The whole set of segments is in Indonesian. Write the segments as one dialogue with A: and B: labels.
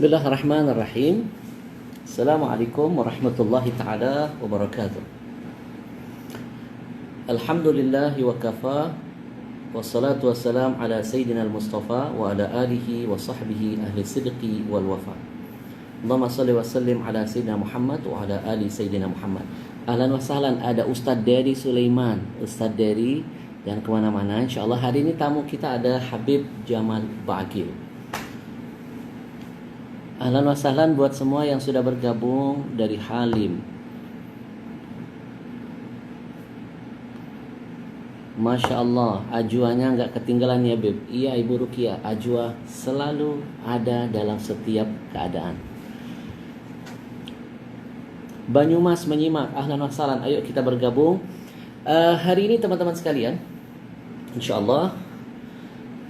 A: Bismillahirrahmanirrahim. Assalamualaikum warahmatullahi ta'ala wabarakatuh. Alhamdulillahi wa kafa, wassalatu wassalam ala sayyidina al-mustafa wa ala alihi wa sahbihi ahli sidqi wal wafa. Allahumma salli wa sallim ala sayyidina Muhammad wa ala ali sayyidina Muhammad. Ahlan wa sahlan, ada Ustaz Dery Sulaiman. Ustaz Dery jangan kemana-mana. InsyaAllah hari ini tamu kita ada Habib Jamal Ba'aqil. Ahlan wa sahlan buat semua yang sudah bergabung dari Halim. Masya Allah, ajuannya nggak ketinggalan ya Beb. Iya Ibu Rukia, ajwa selalu ada dalam setiap keadaan. Banyumas menyimak, ahlan wa sahlan. Ayo kita bergabung. Hari ini teman-teman sekalian, insya Allah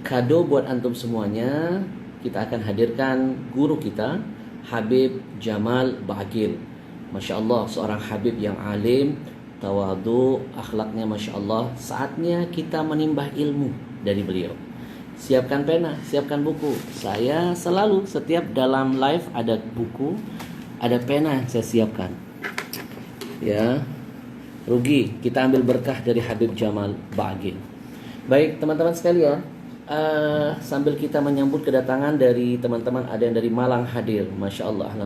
A: kado buat antum semuanya. Kita akan hadirkan guru kita, Habib Jamal Ba'aqil. Masya Allah, seorang Habib yang alim, tawadu, akhlaknya Masya Allah. Saatnya kita menimbah ilmu dari beliau. Siapkan pena, siapkan buku. Saya selalu setiap dalam live ada buku, ada pena yang saya siapkan. Ya, rugi kita ambil berkah dari Habib Jamal Ba'aqil. Baik teman-teman sekalian, sambil kita menyambut kedatangan dari teman-teman, ada yang dari Malang hadir. Masya Allah,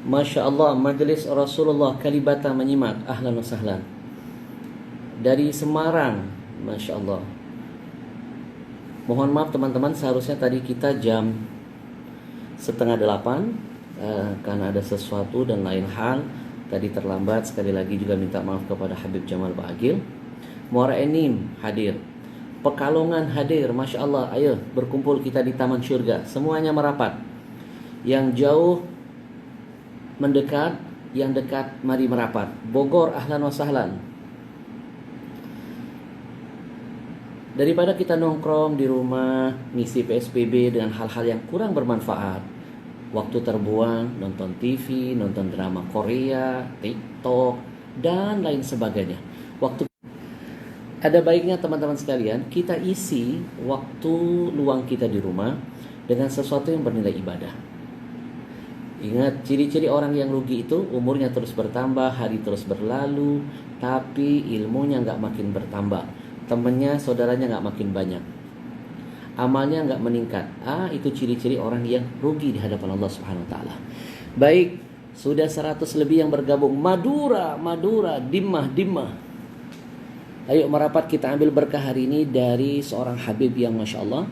A: Masya Allah, Majelis Rasulullah Kalibata menyimak, ahlan wa sahlan. Dari Semarang, Masya Allah. Mohon maaf teman-teman, seharusnya tadi kita jam 7:30, karena ada sesuatu dan lain hal tadi terlambat. Sekali lagi juga minta maaf kepada Habib Jamal Ba'aqil. Muara Enim hadir, Pekalongan hadir, Masya Allah. Ayo berkumpul kita di Taman Syurga. Semuanya merapat. Yang jauh mendekat, yang dekat mari merapat. Bogor, ahlan wa sahlan. Daripada kita nongkrong di rumah, ngisi PSBB dengan hal-hal yang kurang bermanfaat, waktu terbuang, nonton TV, nonton drama Korea, TikTok, dan lain sebagainya. Ada baiknya teman-teman sekalian, kita isi waktu luang kita di rumah dengan sesuatu yang bernilai ibadah. Ingat, ciri-ciri orang yang rugi itu umurnya terus bertambah, hari terus berlalu, tapi ilmunya nggak makin bertambah. Temennya, saudaranya nggak makin banyak. Amalnya nggak meningkat. Itu ciri-ciri orang yang rugi di hadapan Allah Subhanahu wa Ta'ala. Baik, sudah 100 lebih yang bergabung. Madura, Dimmah. Ayo merapat, kita ambil berkah hari ini dari seorang Habib yang Masya Allah,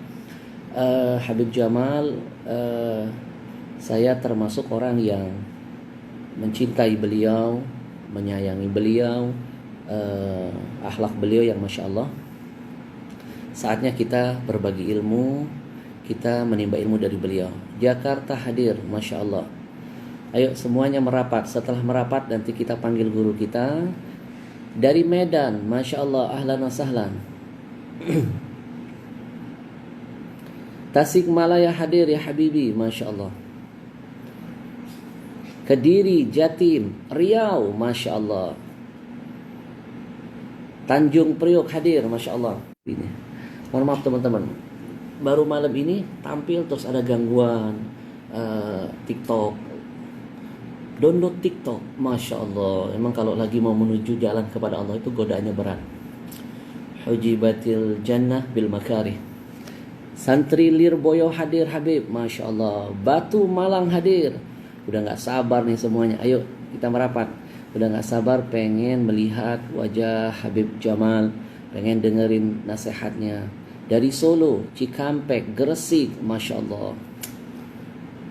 A: Habib Jamal. Saya termasuk orang yang mencintai beliau, menyayangi beliau, akhlak beliau yang Masya Allah. Saatnya kita berbagi ilmu, kita menimba ilmu dari beliau. Jakarta hadir, Masya Allah. Ayo semuanya merapat. Setelah merapat nanti kita panggil guru kita. Dari Medan, Masya Allah, ahlan wa sahlan. Tasikmalaya hadir ya Habibi, Masya Allah. Kediri, Jatim, Riau, Masya Allah. Tanjung Priok hadir, Masya Allah. Ini. Mohon maaf teman-teman, baru malam ini tampil terus ada gangguan TikTok. Download TikTok, Masya Allah. Emang kalau lagi mau menuju jalan kepada Allah itu godaannya berat. Hujibatil jannah bil makarih. Santri Lirboyo hadir Habib, Masya Allah. Batu Malang hadir. Udah gak sabar nih semuanya. Ayo kita merapat. Udah gak sabar pengen melihat wajah Habib Jamal, pengen dengerin nasihatnya. Dari Solo, Cikampek, Gresik, Masya Allah.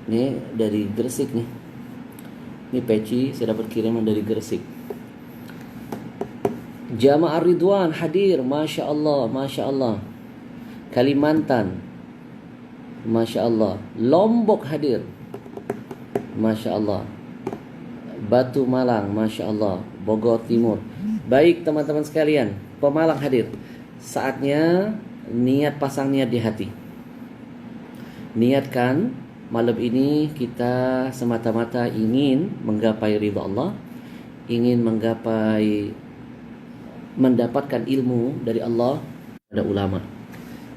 A: Nih dari Gresik nih. Ini peci saya dapat kiriman dari Gresik. Jamaah Ridwan hadir, Masya Allah, Masya Allah. Kalimantan, Masya Allah. Lombok hadir, Masya Allah. Batu Malang, Masya Allah. Bogor Timur. Baik teman-teman sekalian, Pemalang hadir. Saatnya pasang niat di hati. Niatkan malam ini kita semata-mata ingin menggapai ridha Allah, ingin mendapatkan ilmu dari Allah, ada ulama,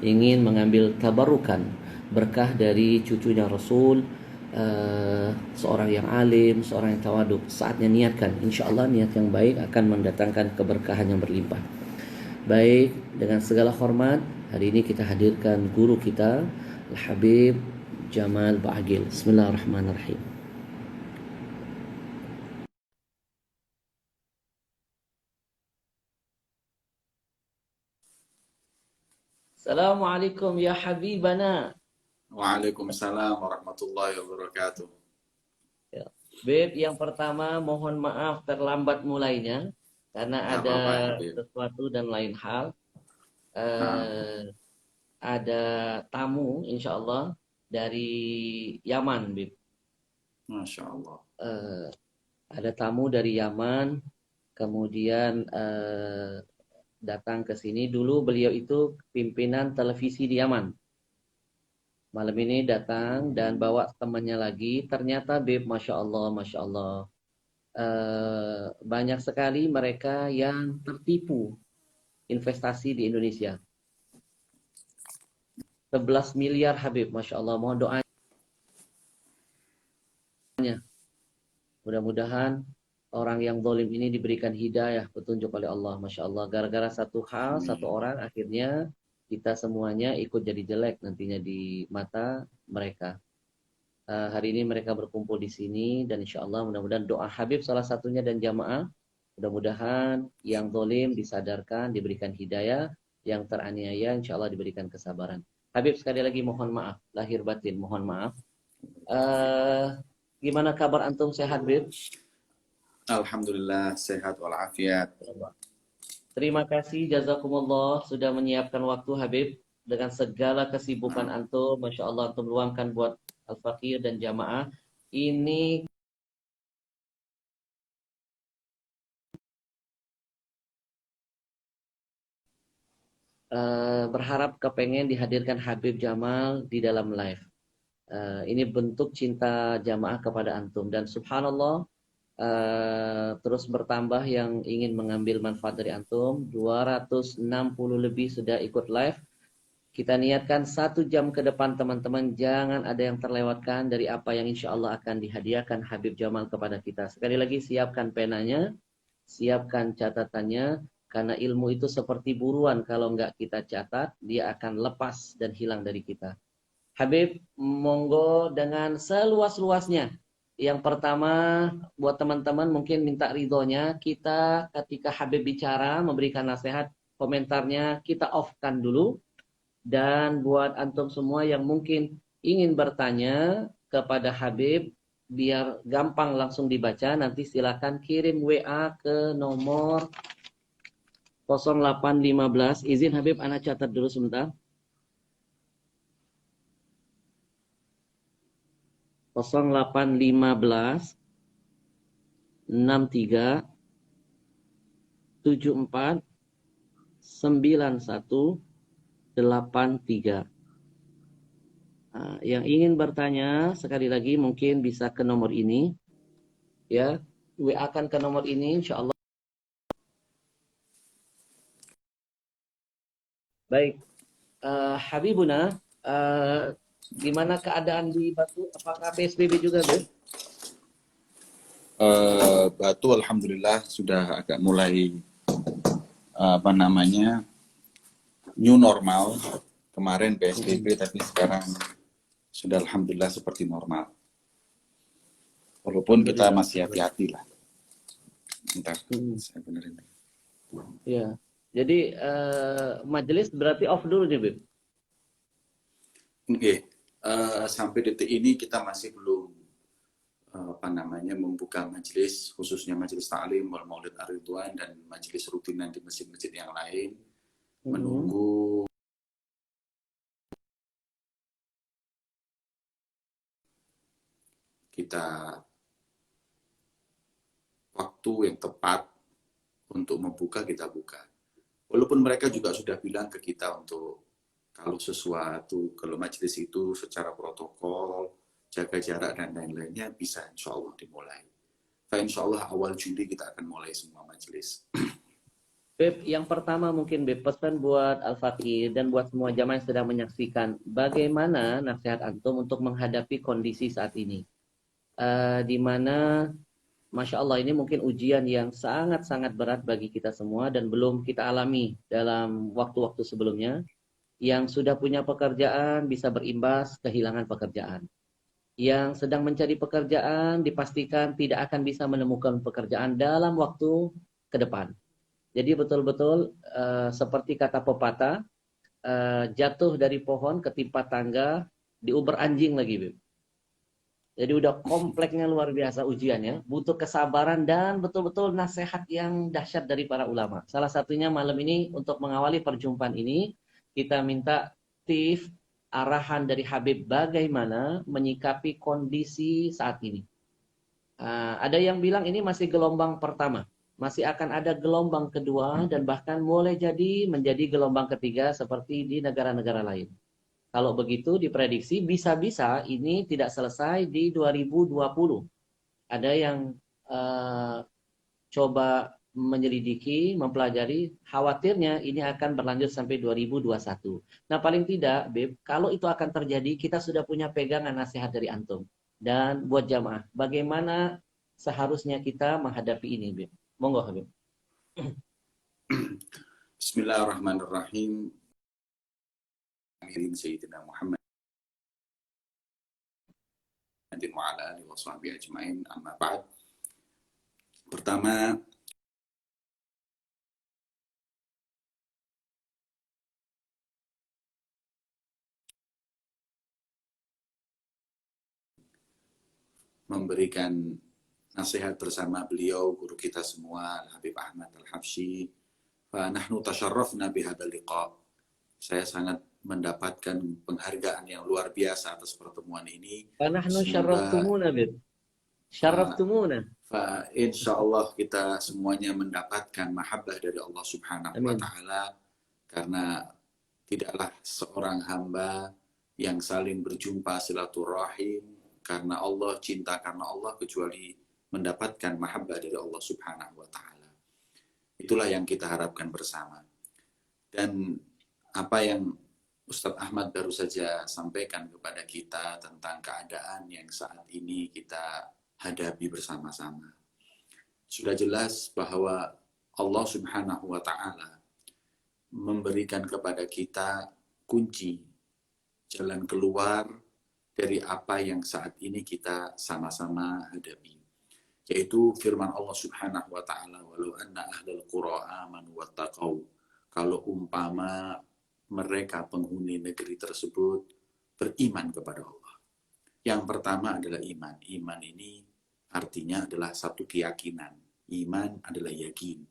A: ingin mengambil tabarukan berkah dari cucunya Rasul, seorang yang alim, seorang yang tawaduk. Saatnya niatkan, insya Allah niat yang baik akan mendatangkan keberkahan yang berlimpah. Baik, dengan segala hormat, hari ini kita hadirkan guru kita, Al-Habib Jamal Ba'agil. Bismillahirrahmanirrahim. Assalamualaikum ya Habibana.
B: Waalaikumsalam warahmatullahi wabarakatuh.
A: Ya. Beb, yang pertama mohon maaf terlambat mulainya karena
B: Nggak
A: ada
B: apa-apa, Habib.
A: sesuatu dan lain hal.
B: Nah,
A: Ada tamu insya Allah dari Yaman, Beb.
B: Masya Allah.
A: Ada tamu dari Yaman, kemudian datang ke sini. Dulu beliau itu pimpinan televisi di Yaman. Malam ini datang dan bawa temannya lagi. Ternyata Beb, Masya Allah, Masya Allah. Banyak sekali mereka yang tertipu investasi di Indonesia. 11 miliar Habib, Masya Allah. Mohon doanya. Mudah-mudahan orang yang zalim ini diberikan hidayah, petunjuk oleh Allah, Masya Allah. Gara-gara satu hal, satu
B: Amin.
A: orang, akhirnya kita semuanya ikut jadi jelek nantinya di mata mereka. Hari ini mereka berkumpul di sini dan insya Allah mudah-mudahan doa Habib salah satunya dan jamaah, mudah-mudahan yang zalim disadarkan, diberikan hidayah, yang teraniaya insya Allah diberikan kesabaran. Habib sekali lagi mohon maaf, lahir batin mohon maaf. Gimana kabar antum, sehat Habib?
B: Alhamdulillah sehat walafiat.
A: Terima kasih jazakumullah sudah menyiapkan waktu Habib dengan segala kesibukan
B: Nah,
A: antum. Masya Allah antum luangkan buat Al-Fakir dan jamaah. Ini berharap kepengen dihadirkan Habib Jamal di dalam live. Ini bentuk cinta jamaah kepada antum dan subhanallah terus bertambah yang ingin mengambil manfaat dari antum. 260 lebih sudah ikut live. Kita niatkan 1 jam ke depan teman-teman, jangan ada yang terlewatkan dari apa yang insya Allah akan dihadiahkan Habib Jamal kepada kita. Sekali lagi siapkan penanya, siapkan catatannya, karena ilmu itu seperti buruan, kalau nggak kita catat, dia akan lepas dan hilang dari kita. Habib, monggo dengan seluas-luasnya. Yang pertama, buat teman-teman mungkin minta ridhonya, kita ketika Habib bicara, memberikan nasihat, komentarnya kita off-kan dulu. Dan buat antum semua yang mungkin ingin bertanya kepada Habib, biar gampang langsung dibaca, nanti silakan kirim WA ke nomor 0815. Izin Habib, anak catat dulu sebentar. 0815 63 74 91 83. Nah, yang ingin bertanya sekali lagi mungkin bisa ke nomor ini, ya, WA akan ke nomor ini, insya Allah. Baik, Habibuna, gimana keadaan di Batu? Apakah PSBB juga, Beb?
B: Batu alhamdulillah sudah agak mulai apa namanya new normal. Kemarin PSBB tapi sekarang sudah alhamdulillah seperti normal. Walaupun kita masih hati-hati lah. Bentar, saya benerin.
A: Ya, jadi majelis berarti off dulu nih, Beb?
B: Oke, sampai detik ini kita masih belum apa namanya, membuka majelis, khususnya majelis ta'lim, Maulid Ar-Ridwan, dan majelis rutinan di masjid-masjid yang lain, menunggu kita waktu yang tepat untuk membuka, kita buka. Walaupun mereka juga sudah bilang ke kita untuk kalau sesuatu, kalau majelis itu secara protokol, jaga jarak dan lain-lainnya, bisa insya Allah dimulai. Insya Allah awal Juli kita akan mulai semua majelis.
A: Beb, yang pertama mungkin Beb, pesan buat Al-Fakir dan buat semua jamaah yang sedang menyaksikan, bagaimana nasihat Antum untuk menghadapi kondisi saat ini? Di mana, Masya Allah, ini mungkin ujian yang sangat-sangat berat bagi kita semua dan belum kita alami dalam waktu-waktu sebelumnya. Yang sudah punya pekerjaan bisa berimbas kehilangan pekerjaan. Yang sedang mencari pekerjaan dipastikan tidak akan bisa menemukan pekerjaan dalam waktu ke depan. Jadi betul-betul seperti kata pepatah, jatuh dari pohon ketimpa tangga, diuber anjing lagi, Bib. Jadi udah kompleknya luar biasa ujiannya, butuh kesabaran dan betul-betul nasihat yang dahsyat dari para ulama. Salah satunya malam ini untuk mengawali perjumpaan ini, kita minta tips arahan dari Habib bagaimana menyikapi kondisi saat ini. Ada yang bilang ini masih gelombang pertama. Masih akan ada gelombang kedua dan bahkan boleh jadi menjadi gelombang ketiga seperti di negara-negara lain. Kalau begitu diprediksi bisa-bisa ini tidak selesai di 2020. Ada yang uh, coba menyelidiki, mempelajari, khawatirnya ini akan berlanjut sampai 2021. Nah, paling tidak, Beb, kalau itu akan terjadi, kita sudah punya pegangan nasihat dari Antum. Dan buat jamaah, bagaimana seharusnya kita menghadapi ini, Beb? Monggo, Habib.
B: Bismillahirrahmanirrahim. Sayyidina Muhammad wa ala alihi wa sahbihi ajma'in, amma ba'd. Pertama, memberikan nasihat bersama beliau, guru kita semua, Habib Ahmad Al-Habsyi. Nahnu tasharrafna bihadzal liqa. Saya sangat mendapatkan penghargaan yang luar biasa atas pertemuan ini.
A: Nahnu syarraftumuna, Bib. Syarraftumuna.
B: Insya Allah kita semuanya mendapatkan mahabbah dari Allah Subhanahu wa Ta'ala, karena tidaklah seorang hamba yang saling berjumpa silaturahim karena Allah, cinta karena Allah, kecuali mendapatkan mahabbah dari Allah Subhanahu wa Ta'ala. Itulah yang kita harapkan bersama. Dan apa yang Ustadz Ahmad baru saja sampaikan kepada kita tentang keadaan yang saat ini kita hadapi bersama-sama, sudah jelas bahwa Allah Subhanahu wa Ta'ala memberikan kepada kita kunci jalan keluar dari apa yang saat ini kita sama-sama hadapi, yaitu firman Allah Subhanahu wa Ta'ala, walau anna ahlal qura amanu wattaqau, kalau umpama mereka penghuni negeri tersebut beriman kepada Allah. Yang pertama adalah iman. Iman ini artinya adalah satu keyakinan. Iman adalah yakin.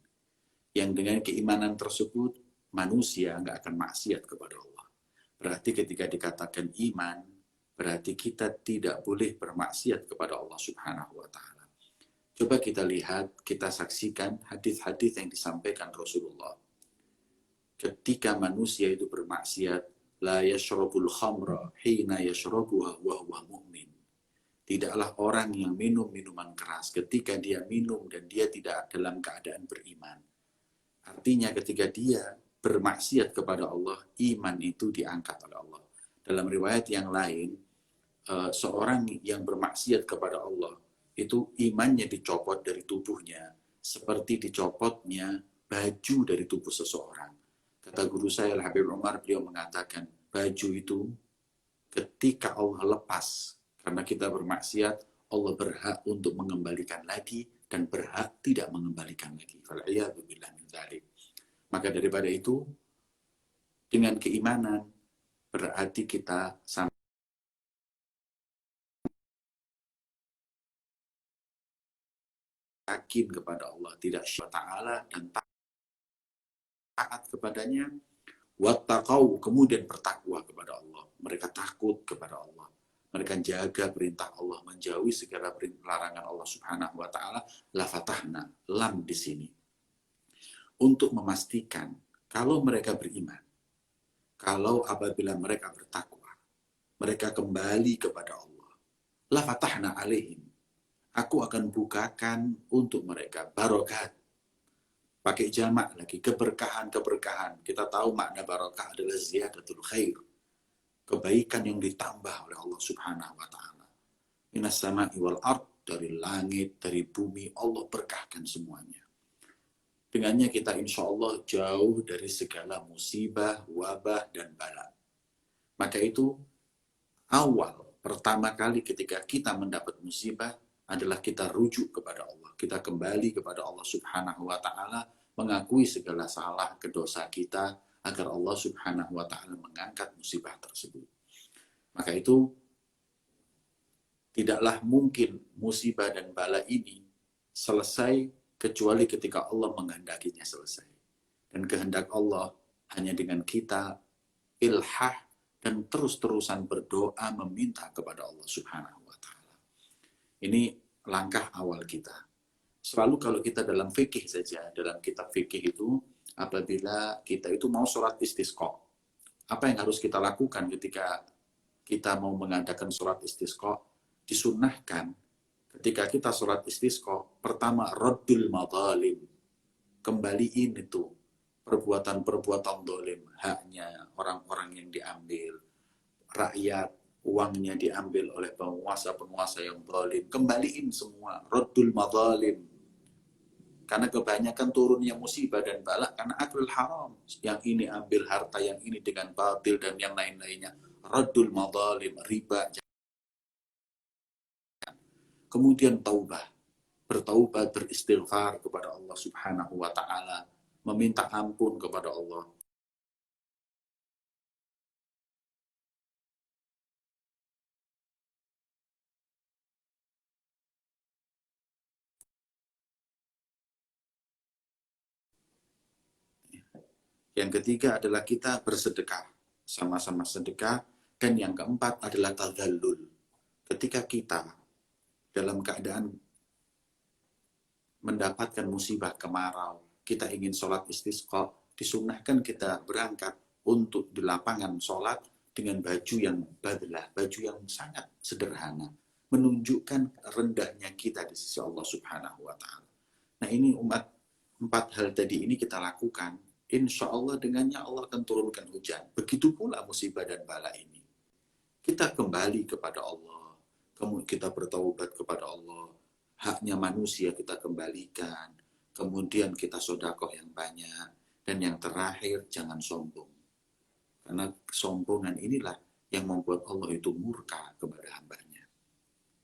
B: Yang dengan keimanan tersebut manusia nggak akan maksiat kepada Allah. Berarti ketika dikatakan iman, berarti kita tidak boleh bermaksiat kepada Allah Subhanahu wa Ta'ala. Coba kita lihat, kita saksikan hadis-hadis yang disampaikan Rasulullah. Ketika manusia itu bermaksiat, la yashrabul khamra hina yashrabuha wa huwa mu'min. Tidaklah orang yang minum minuman keras ketika dia minum dan dia tidak dalam keadaan beriman. Artinya ketika dia bermaksiat kepada Allah, iman itu diangkat oleh Allah. Dalam riwayat yang lain, seorang yang bermaksiat kepada Allah, itu imannya dicopot dari tubuhnya, seperti dicopotnya baju dari tubuh seseorang. Kata guru saya, Habib Umar, beliau mengatakan, baju itu ketika Allah lepas, karena kita bermaksiat, Allah berhak untuk mengembalikan lagi dan berhak tidak mengembalikan lagi. Maka daripada itu, dengan keimanan, berarti kita sama yakin kepada Allah, tidak syirik ta'ala dan taat kepadanya, wattaqau, kemudian bertakwa kepada Allah. Mereka takut kepada Allah. Mereka jaga perintah Allah, menjauhi segala larangan Allah Subhanahu wa taala. La fatahna, lam di sini. Untuk memastikan kalau mereka beriman, kalau apabila mereka bertakwa, mereka kembali kepada Allah. La fatahna alaihim. Aku akan bukakan untuk mereka barokat. Pakai jamak lagi, keberkahan-keberkahan. Kita tahu makna barakah adalah ziyadatul khair. Kebaikan yang ditambah oleh Allah Subhanahu wa taala. Minas sama'i wal ard, dari langit, dari bumi, Allah berkahkan semuanya. Dengannya kita insya Allah jauh dari segala musibah, wabah, dan bala. Maka itu awal, pertama kali ketika kita mendapat musibah adalah kita rujuk kepada Allah. Kita kembali kepada Allah Subhanahu wa taala, mengakui segala salah, kedosa kita, agar Allah Subhanahu wa taala mengangkat musibah tersebut. Maka itu tidaklah mungkin musibah dan bala ini selesai kecuali ketika Allah menghendakinya selesai. Dan kehendak Allah hanya dengan kita ilhah dan terus-terusan berdoa meminta kepada Allah Subhanahu wa taala. Ini langkah awal kita. Selalu kalau kita dalam fikih saja, dalam kitab fikih itu, apabila kita itu mau sholat istisqa, apa yang harus kita lakukan ketika kita mau mengadakan sholat istisqa? Disunnahkan ketika kita sholat istisqa, pertama raddul madzalim, kembaliin itu perbuatan-perbuatan dolim, haknya orang-orang yang diambil, rakyat, uangnya diambil oleh penguasa-penguasa yang zalim, kembaliin semua, raddul madzalim. Karena kebanyakan turunnya musibah dan bala karena aklul haram. Yang ini ambil harta yang ini dengan batil dan yang lain-lainnya. Raddul madzalim, riba. Kemudian taubah. Bertaubat, beristighfar kepada Allah Subhanahu wa taala, meminta ampun kepada Allah. Yang ketiga adalah kita bersedekah, sama-sama sedekah. Dan yang keempat adalah tadzallul. Ketika kita dalam keadaan mendapatkan musibah kemarau, kita ingin sholat istisqa, disunnahkan kita berangkat untuk di lapangan sholat dengan baju yang badlah, baju yang sangat sederhana, menunjukkan rendahnya kita di sisi Allah Subhanahu wa taala. Nah, ini empat hal tadi ini kita lakukan, insya Allah dengannya Allah akan turunkan hujan. Begitu pula musibah dan bala ini. Kita kembali kepada Allah, kemudian kita bertaubat kepada Allah, haknya manusia kita kembalikan, kemudian kita sedekah yang banyak, dan yang terakhir jangan sombong. Karena kesombongan inilah yang membuat Allah itu murka kepada hambanya.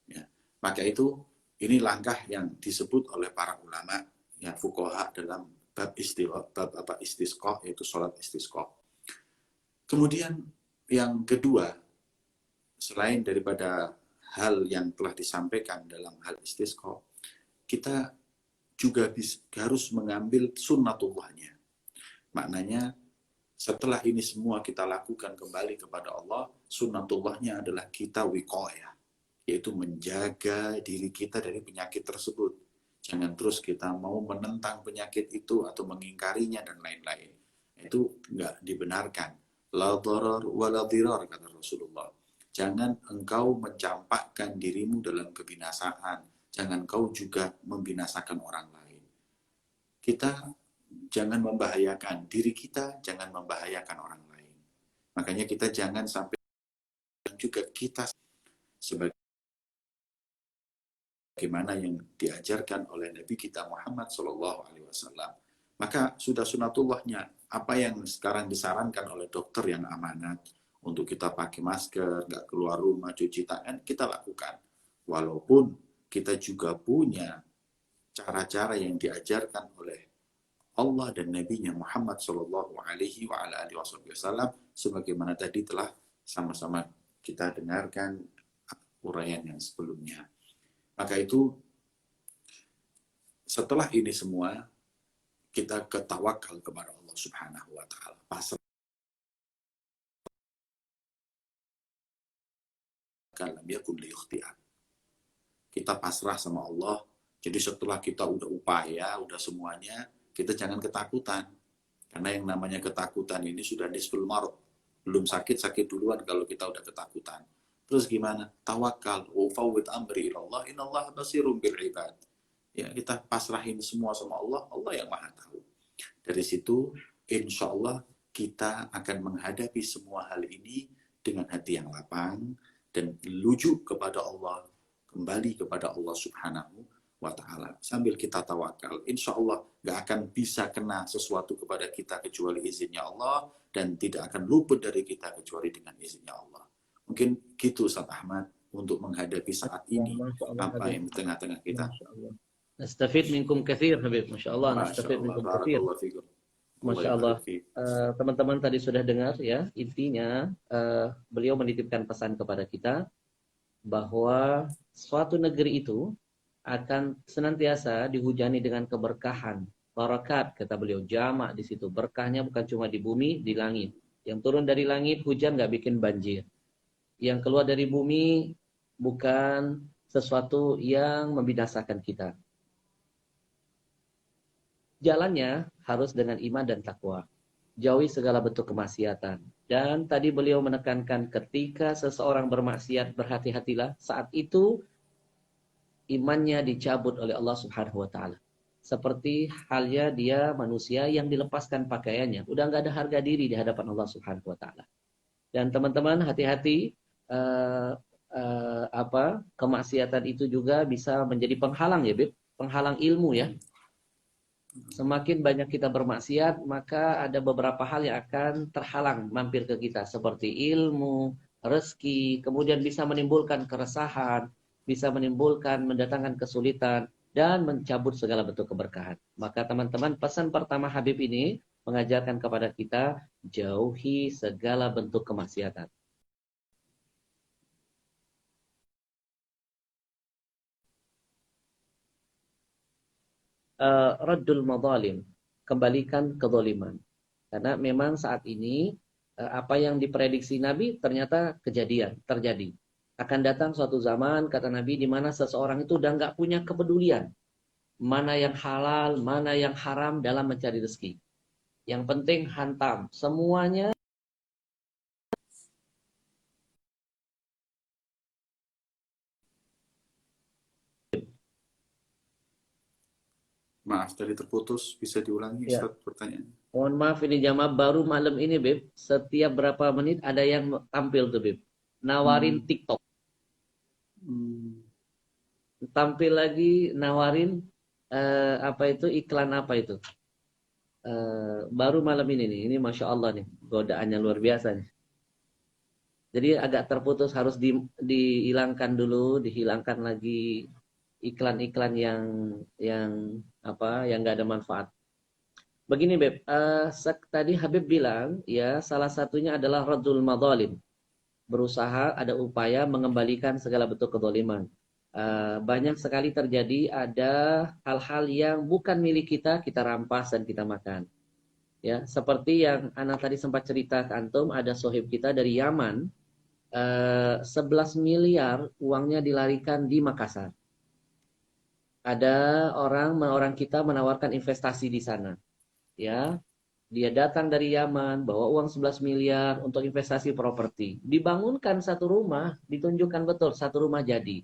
B: Ya. Maka itu, ini langkah yang disebut oleh para ulama, ya, fuqaha dalam bab istisqa, yaitu sholat istisqa. Kemudian yang kedua, selain daripada hal yang telah disampaikan dalam hal istisqa, kita juga harus mengambil sunnatullahnya. Maknanya, setelah ini semua kita lakukan kembali kepada Allah, sunnatullahnya adalah kita wiqayah, yaitu menjaga diri kita dari penyakit tersebut. Jangan terus kita mau menentang penyakit itu atau mengingkarinya dan lain-lain. Itu enggak dibenarkan. La darar wa la dirar, kata Rasulullah. Jangan engkau mencampakkan dirimu dalam kebinasaan. Jangan kau juga membinasakan orang lain. Kita jangan membahayakan diri kita, jangan membahayakan orang lain. Makanya kita jangan sampai juga kita sebagaimana yang diajarkan oleh Nabi kita Muhammad SAW. Maka sudah sunatullahnya, apa yang sekarang disarankan oleh dokter yang amanat, untuk kita pakai masker, nggak keluar rumah, cuci tangan, kita lakukan. Walaupun kita juga punya cara-cara yang diajarkan oleh Allah dan Nabi-Nya Muhammad Sallallahu Alaihi Wasallam, sebagaimana tadi telah sama-sama kita dengarkan uraian yang sebelumnya. Maka itu setelah ini semua, kita ketawakal kepada Allah Subhanahu wa Ta'ala. Pasrah lam yakun liyukhti'an. Kita pasrah sama Allah. Jadi setelah kita udah upaya, udah semuanya, kita jangan ketakutan. Karena yang namanya ketakutan ini sudah nisful marad. Belum sakit duluan kalau kita udah ketakutan. Terus gimana? Tawakal. Wa fawwid amri ilallah. Innallaha basirum bil ibad. Ya, kita pasrahin semua sama Allah. Allah yang maha tahu. Dari situ, insya Allah kita akan menghadapi semua hal ini dengan hati yang lapang dan lujuk kepada Allah, kembali kepada Allah Subhanahu wa Ta'ala. Sambil kita tawakal, insya Allah gak akan bisa kena sesuatu kepada kita kecuali izinnya Allah, dan tidak akan luput dari kita kecuali dengan izinnya Allah. Mungkin gitu Ustaz Ahmad untuk menghadapi saat ini apa yang di tengah-tengah kita.
A: Nastafid minkum kathir Habib, Masya Allah. Nastafid minkum kathir. Masya Allah. Teman-teman tadi sudah dengar ya, intinya beliau menitipkan pesan kepada kita bahwa suatu negeri itu akan senantiasa dihujani dengan keberkahan, barakat, kata beliau, jamak di situ. Berkahnya bukan cuma di bumi, di langit. Yang turun dari langit hujan nggak bikin banjir. Yang keluar dari bumi bukan sesuatu yang membinasakan kita. Jalannya harus dengan iman dan takwa. Jauhi segala bentuk kemaksiatan. Dan tadi beliau menekankan ketika seseorang bermaksiat, berhati-hatilah. Saat itu imannya dicabut oleh Allah Subhanahu wa Ta'ala. Seperti halnya dia manusia yang dilepaskan pakaiannya. Udah nggak ada harga diri di hadapan Allah Subhanahu wa Ta'ala. Dan teman-teman hati-hati, kemaksiatan itu juga bisa menjadi penghalang ya, Bib. Penghalang ilmu ya. Semakin banyak kita bermaksiat, maka ada beberapa hal yang akan terhalang mampir ke kita. Seperti ilmu, rezeki, kemudian bisa menimbulkan keresahan, bisa menimbulkan, mendatangkan kesulitan, dan mencabut segala bentuk keberkahan. Maka teman-teman, pesan pertama Habib ini mengajarkan kepada kita, jauhi segala bentuk kemaksiatan. Raddul madzalim, kembalikan kezaliman. Karena memang saat ini apa yang diprediksi Nabi ternyata kejadian, terjadi. Akan datang suatu zaman, kata Nabi, di mana seseorang itu udah nggak punya kepedulian. Mana yang halal, mana yang haram dalam mencari rezeki. Yang penting hantam. Semuanya
B: Maaf, tadi terputus. Bisa diulangi,
A: ya.
B: Ustaz, pertanyaan?
A: Mohon maaf, ini jamaah baru malam ini, Beb. Setiap berapa menit ada yang tampil tuh, Beb. Nawarin TikTok. Tampil lagi, nawarin iklan apa itu. Baru malam ini nih. Ini Masya Allah nih. Godaannya luar biasa nih. Jadi agak terputus, harus dihilangkan dulu, dihilangkan lagi iklan-iklan yang nggak ada manfaat. Begini Beb, tadi Habib bilang ya salah satunya adalah raddul madzalim. Berusaha, ada upaya mengembalikan segala bentuk kezaliman. Banyak sekali terjadi ada hal-hal yang bukan milik kita, kita rampas dan kita makan. Ya, seperti yang anak tadi sempat cerita ke antum, ada sohib kita dari Yaman, 11 miliar uangnya dilarikan di Makassar. Ada orang kita menawarkan investasi di sana. Ya, dia datang dari Yaman, bawa uang 11 miliar untuk investasi properti. Dibangunkan satu rumah, ditunjukkan betul satu rumah jadi.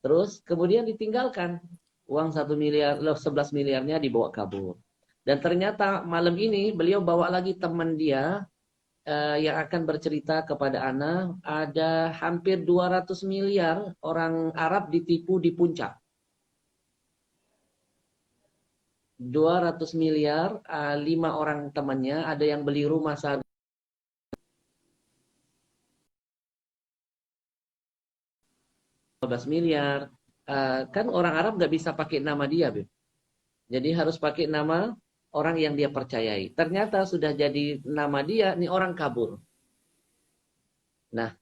A: Terus kemudian ditinggalkan. Uang 1 miliar, 11 miliarnya dibawa kabur. Dan ternyata malam ini beliau bawa lagi teman dia yang akan bercerita kepada Ana, ada hampir 200 miliar orang Arab ditipu di puncak. 200 miliar, 5 orang temannya, ada yang beli rumah saat 12 miliar. Kan orang Arab nggak bisa pakai nama dia, Beb. Jadi harus pakai nama orang yang dia percayai. Ternyata sudah jadi nama dia, nih orang kabur. Nah,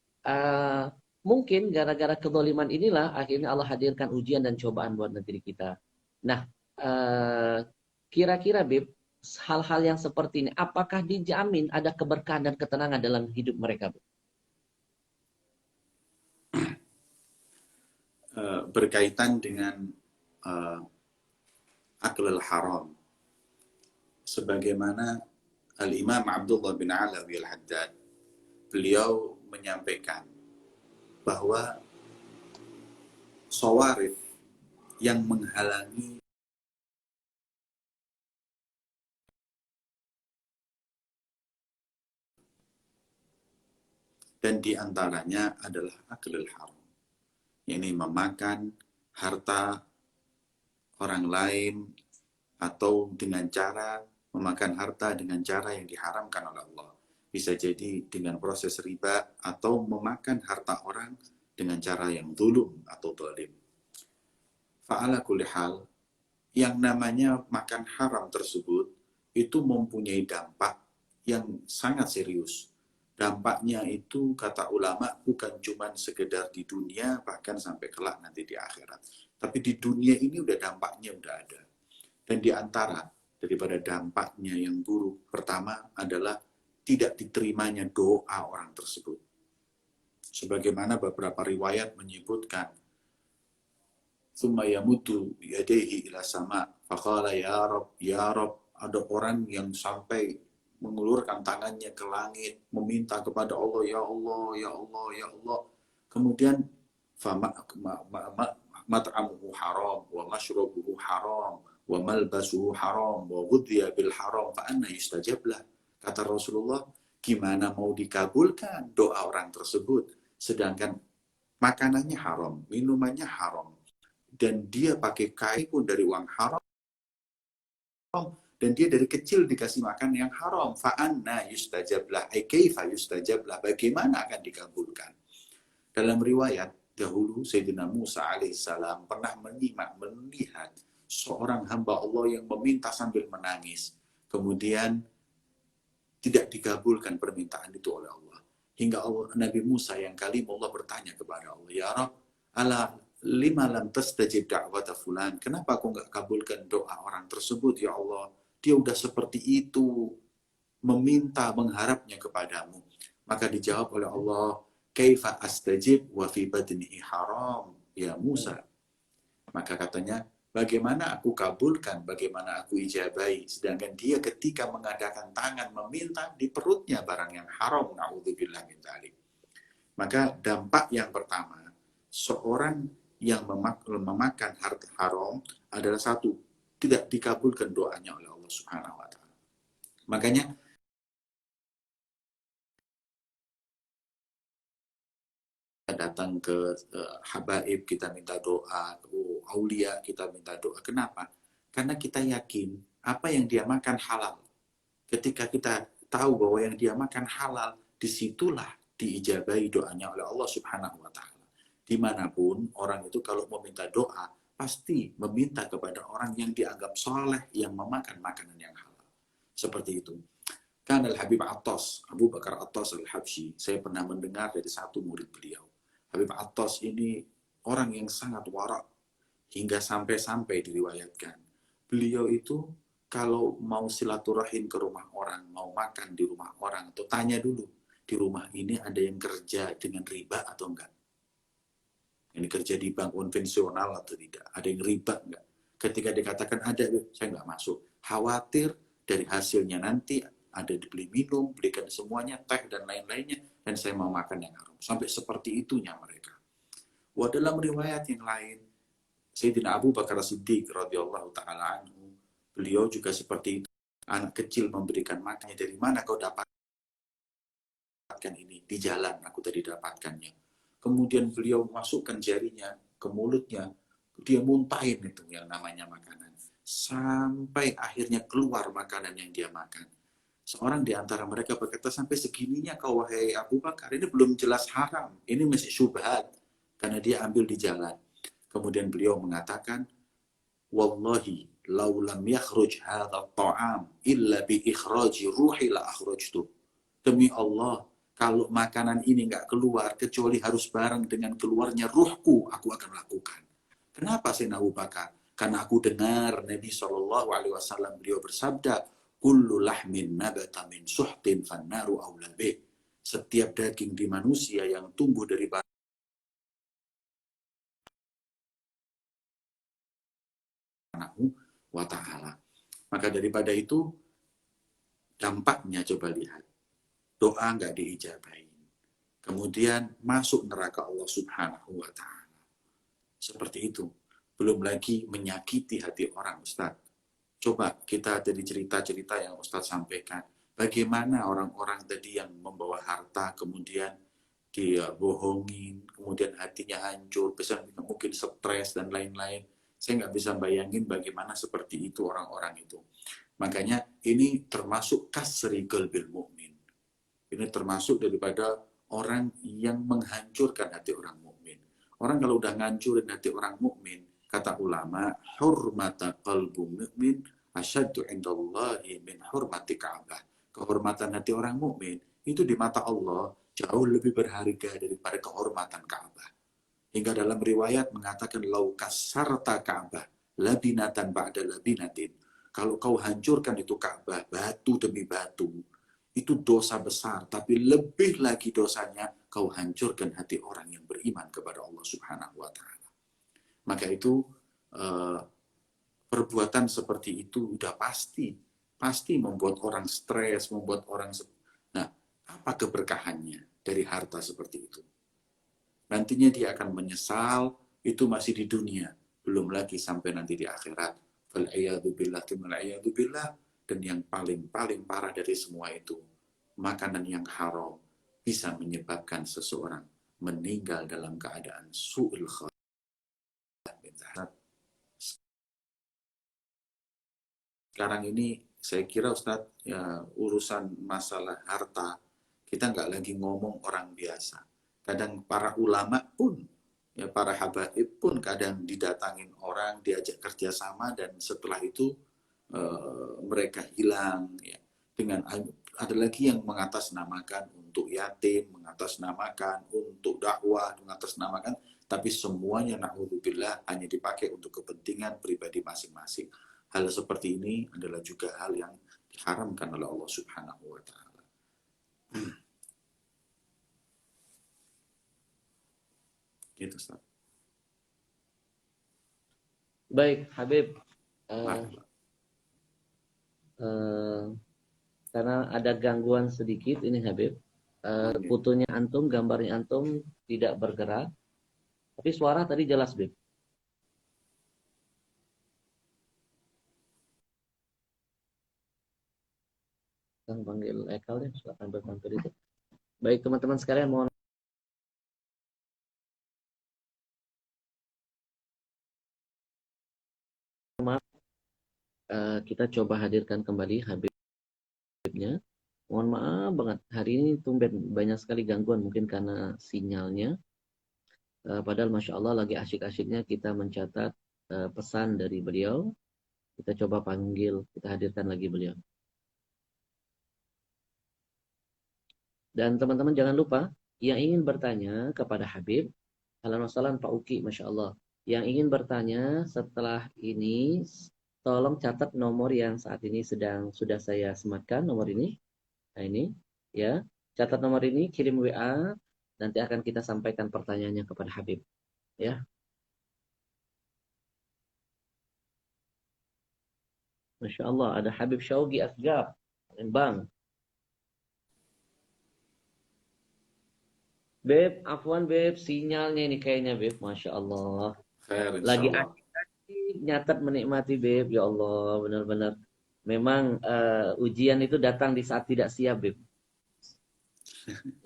A: mungkin gara-gara kezaliman inilah akhirnya Allah hadirkan ujian dan cobaan buat negeri kita. Nah, kira-kira Bib, hal-hal yang seperti ini, apakah dijamin ada keberkahan dan ketenangan dalam hidup mereka, Bib?
B: Berkaitan dengan aklul haram. Sebagaimana Al-Imam Abdullah bin Alawi Al-Haddad, beliau menyampaikan bahwa shawarif yang menghalangi dan diantaranya adalah aklul haram, yakni memakan harta orang lain atau dengan cara memakan harta dengan cara yang diharamkan oleh Allah. Bisa jadi dengan proses riba atau memakan harta orang dengan cara yang zulum atau zalim. Fa'ala kulli hal, yang namanya makan haram tersebut itu mempunyai dampak yang sangat serius. Dampaknya itu kata ulama bukan cuma sekedar di dunia, bahkan sampai kelak nanti di akhirat. Tapi di dunia ini udah dampaknya udah ada. Dan di antara daripada dampaknya yang buruk, pertama adalah tidak diterimanya doa orang tersebut. Sebagaimana beberapa riwayat menyebutkan, "Tsumma yamutu yadayhi ila sama, faqala ya Rabb." Ada orang yang sampai mengulurkan tangannya ke langit, meminta kepada Allah, "Ya Allah, ya Allah, ya Allah." Kemudian mat'amuhu haram, wa mashrabuhu haram, wa malbasuhu haram, wa ghudhiya bil haram, fa anna yustajab lah. Kata Rasulullah, gimana mau dikabulkan doa orang tersebut sedangkan makanannya haram, minumannya haram, dan dia pakai kain pun dari uang haram, dan dia dari kecil dikasih makan yang haram. Fa'anna yustajablah, kaifa yustajablah, bagaimana akan dikabulkan? Dalam riwayat dahulu Sayyidina Musa alaihissalam pernah melihat seorang hamba Allah yang meminta sambil menangis, kemudian tidak dikabulkan permintaan itu oleh Allah. Hingga Nabi Musa yang kalim Allah bertanya kepada Allah, "Ya Rabb, ala lima lam tastajib da'wata fulan?" Kenapa aku nggak kabulkan doa orang tersebut, ya Allah? Dia udah seperti itu, meminta, mengharapnya kepadamu. Maka dijawab oleh Allah, "Kaifa astajib wa fi badnihi haram, ya Musa?" Maka katanya, bagaimana aku kabulkan, bagaimana aku ijabai, sedangkan dia ketika mengadakan tangan meminta di perutnya barang yang haram, na'udzubillah min dzalik. Maka dampak yang pertama, seorang yang memakan harta haram adalah satu, tidak dikabulkan doanya oleh Allah Subhanahu wa taala. Makanya datang ke habaib kita minta doa, aulia kita minta doa. Kenapa? Karena kita yakin apa yang dia makan halal. Ketika kita tahu bahwa yang dia makan halal, disitulah diijabahi doanya oleh Allah Subhanahu wa taala. Dimanapun orang itu kalau meminta doa, pasti meminta kepada orang yang dianggap soleh, yang memakan makanan yang halal. Seperti itu. Kan Al-Habib Attas, Abu Bakar Attas Al-Habsyi, saya pernah mendengar dari satu murid beliau. Habib Attas ini orang yang sangat warak, hingga sampai-sampai diriwayatkan. Beliau itu kalau mau silaturahim ke rumah orang, mau makan di rumah orang, atau tanya dulu, di rumah ini ada yang kerja dengan riba atau enggak? Ini kerja di bank konvensional atau tidak? Ada yang riba enggak? Ketika dikatakan ada, saya enggak masuk. Khawatir dari hasilnya nanti ada dibeli minum, belikan semuanya, teh dan lain-lainnya, dan saya mau makan yang haram. Sampai seperti itunya mereka. Wah, dalam riwayat yang lain, Sayyidina Abu Bakar Siddiq radhiyallahu taala anhu, beliau juga seperti itu. Anak kecil memberikan makannya, dari mana kau dapatkan ini? Di jalan aku tadi dapatkannya. Kemudian beliau masukkan jarinya ke mulutnya, dia muntahin itu yang namanya makanan. Sampai akhirnya keluar makanan yang dia makan. Seorang di antara mereka berkata, sampai segininya kau wahai Abu Bakar, ini belum jelas haram, ini masih syubhat, karena dia ambil di jalan. Kemudian beliau mengatakan, "Wallahi, lau lam yakhruj hadha ta'am illa bi ikhraji ruhi la akhrajtu." Demi Allah, kalau makanan ini nggak keluar, kecuali harus bareng dengan keluarnya ruhku, aku akan lakukan. Kenapa Sayyidina Abu Bakar? Karena aku dengar Nabi SAW beliau bersabda, kullu lahmin nabata min suhtin fannaru aula bih. Setiap daging di manusia yang tumbuh dari Subhanahu wa ta'ala. Maka daripada itu, dampaknya coba lihat. Doa nggak diijabahin. Kemudian masuk neraka Allah Subhanahu wa ta'ala. Seperti itu. Belum lagi menyakiti hati orang, Ustaz. Coba kita dari cerita-cerita yang Ustaz sampaikan. Bagaimana orang-orang tadi yang membawa harta, kemudian dia bohongin, kemudian hatinya hancur, bisa mungkin stres dan lain-lain. Saya nggak bisa bayangin bagaimana seperti itu orang-orang itu. Makanya ini termasuk kasri qalbil mu'min. Ini termasuk daripada orang yang menghancurkan hati orang mukmin. Orang kalau udah ngancurin hati orang mukmin, kata ulama, hurmata qalbu mu'min asyaddu indallahi min hurmati Ka'bah. Kehormatan hati orang mukmin itu di mata Allah jauh lebih berharga daripada kehormatan Ka'bah. Hingga dalam riwayat mengatakan lau kasarta Ka'bah labinatan ba'da labinatin. Kalau kau hancurkan itu Ka'bah batu demi batu, itu dosa besar, tapi lebih lagi dosanya kau hancurkan hati orang yang beriman kepada Allah Subhanahu wa taala. Maka itu perbuatan seperti itu udah pasti membuat orang stres, membuat orang nah, apa keberkahannya dari harta seperti itu? Nantinya dia akan menyesal, itu masih di dunia, belum lagi sampai nanti di akhirat. Billah. Dan yang paling parah dari semua itu, makanan yang haram bisa menyebabkan seseorang meninggal dalam keadaan su'ul khatimah. Sekarang ini saya kira Ustadz, ya, urusan masalah harta, kita nggak lagi ngomong orang biasa. Kadang para ulama pun, ya para habaib pun kadang didatangin orang, diajak kerjasama, dan setelah itu mereka hilang. Ya. Dengan ada lagi yang mengatasnamakan untuk yatim, mengatasnamakan untuk dakwah, mengatasnamakan, tapi semuanya na'udzubillah hanya dipakai untuk kepentingan pribadi masing-masing. Hal seperti ini adalah juga hal yang diharamkan oleh Allah Subhanahu wa taala. Gitu, Ustaz.
A: Baik, Habib.
B: Maaf.
A: Karena ada gangguan sedikit ini Habib.
B: Okay.
A: Fotonya antum, gambarnya antum tidak bergerak. Tapi suara tadi jelas, Bib. Kan panggil Ekal ya, silakan bermampir itu. Baik teman-teman sekalian, mohon maaf. Kita coba hadirkan kembali Habibnya. Mohon maaf banget, hari ini tumben banyak sekali gangguan, mungkin karena sinyalnya. Padahal Masya Allah lagi asyik-asyiknya kita mencatat pesan dari beliau. Kita coba panggil, kita hadirkan lagi beliau. Dan teman-teman jangan lupa, yang ingin bertanya kepada Habib, Ahlan wa sahlan Pak Uki, Masya Allah. Yang ingin bertanya setelah ini, tolong catat nomor yang saat ini sudah saya sematkan, nomor ini. Nah ini, ya. Catat nomor ini, kirim WA, nanti akan kita sampaikan pertanyaannya kepada Habib. Ya. Masya Allah, ada Habib Syaugi Asgab, Bang. Beb, afwan Beb, sinyalnya ini kayaknya Beb, Masya Allah.
B: Khair,
A: Lagi
B: insyaallah.
A: asik nyatat menikmati Beb, ya Allah, benar-benar. Memang ujian itu datang di saat tidak siap Beb.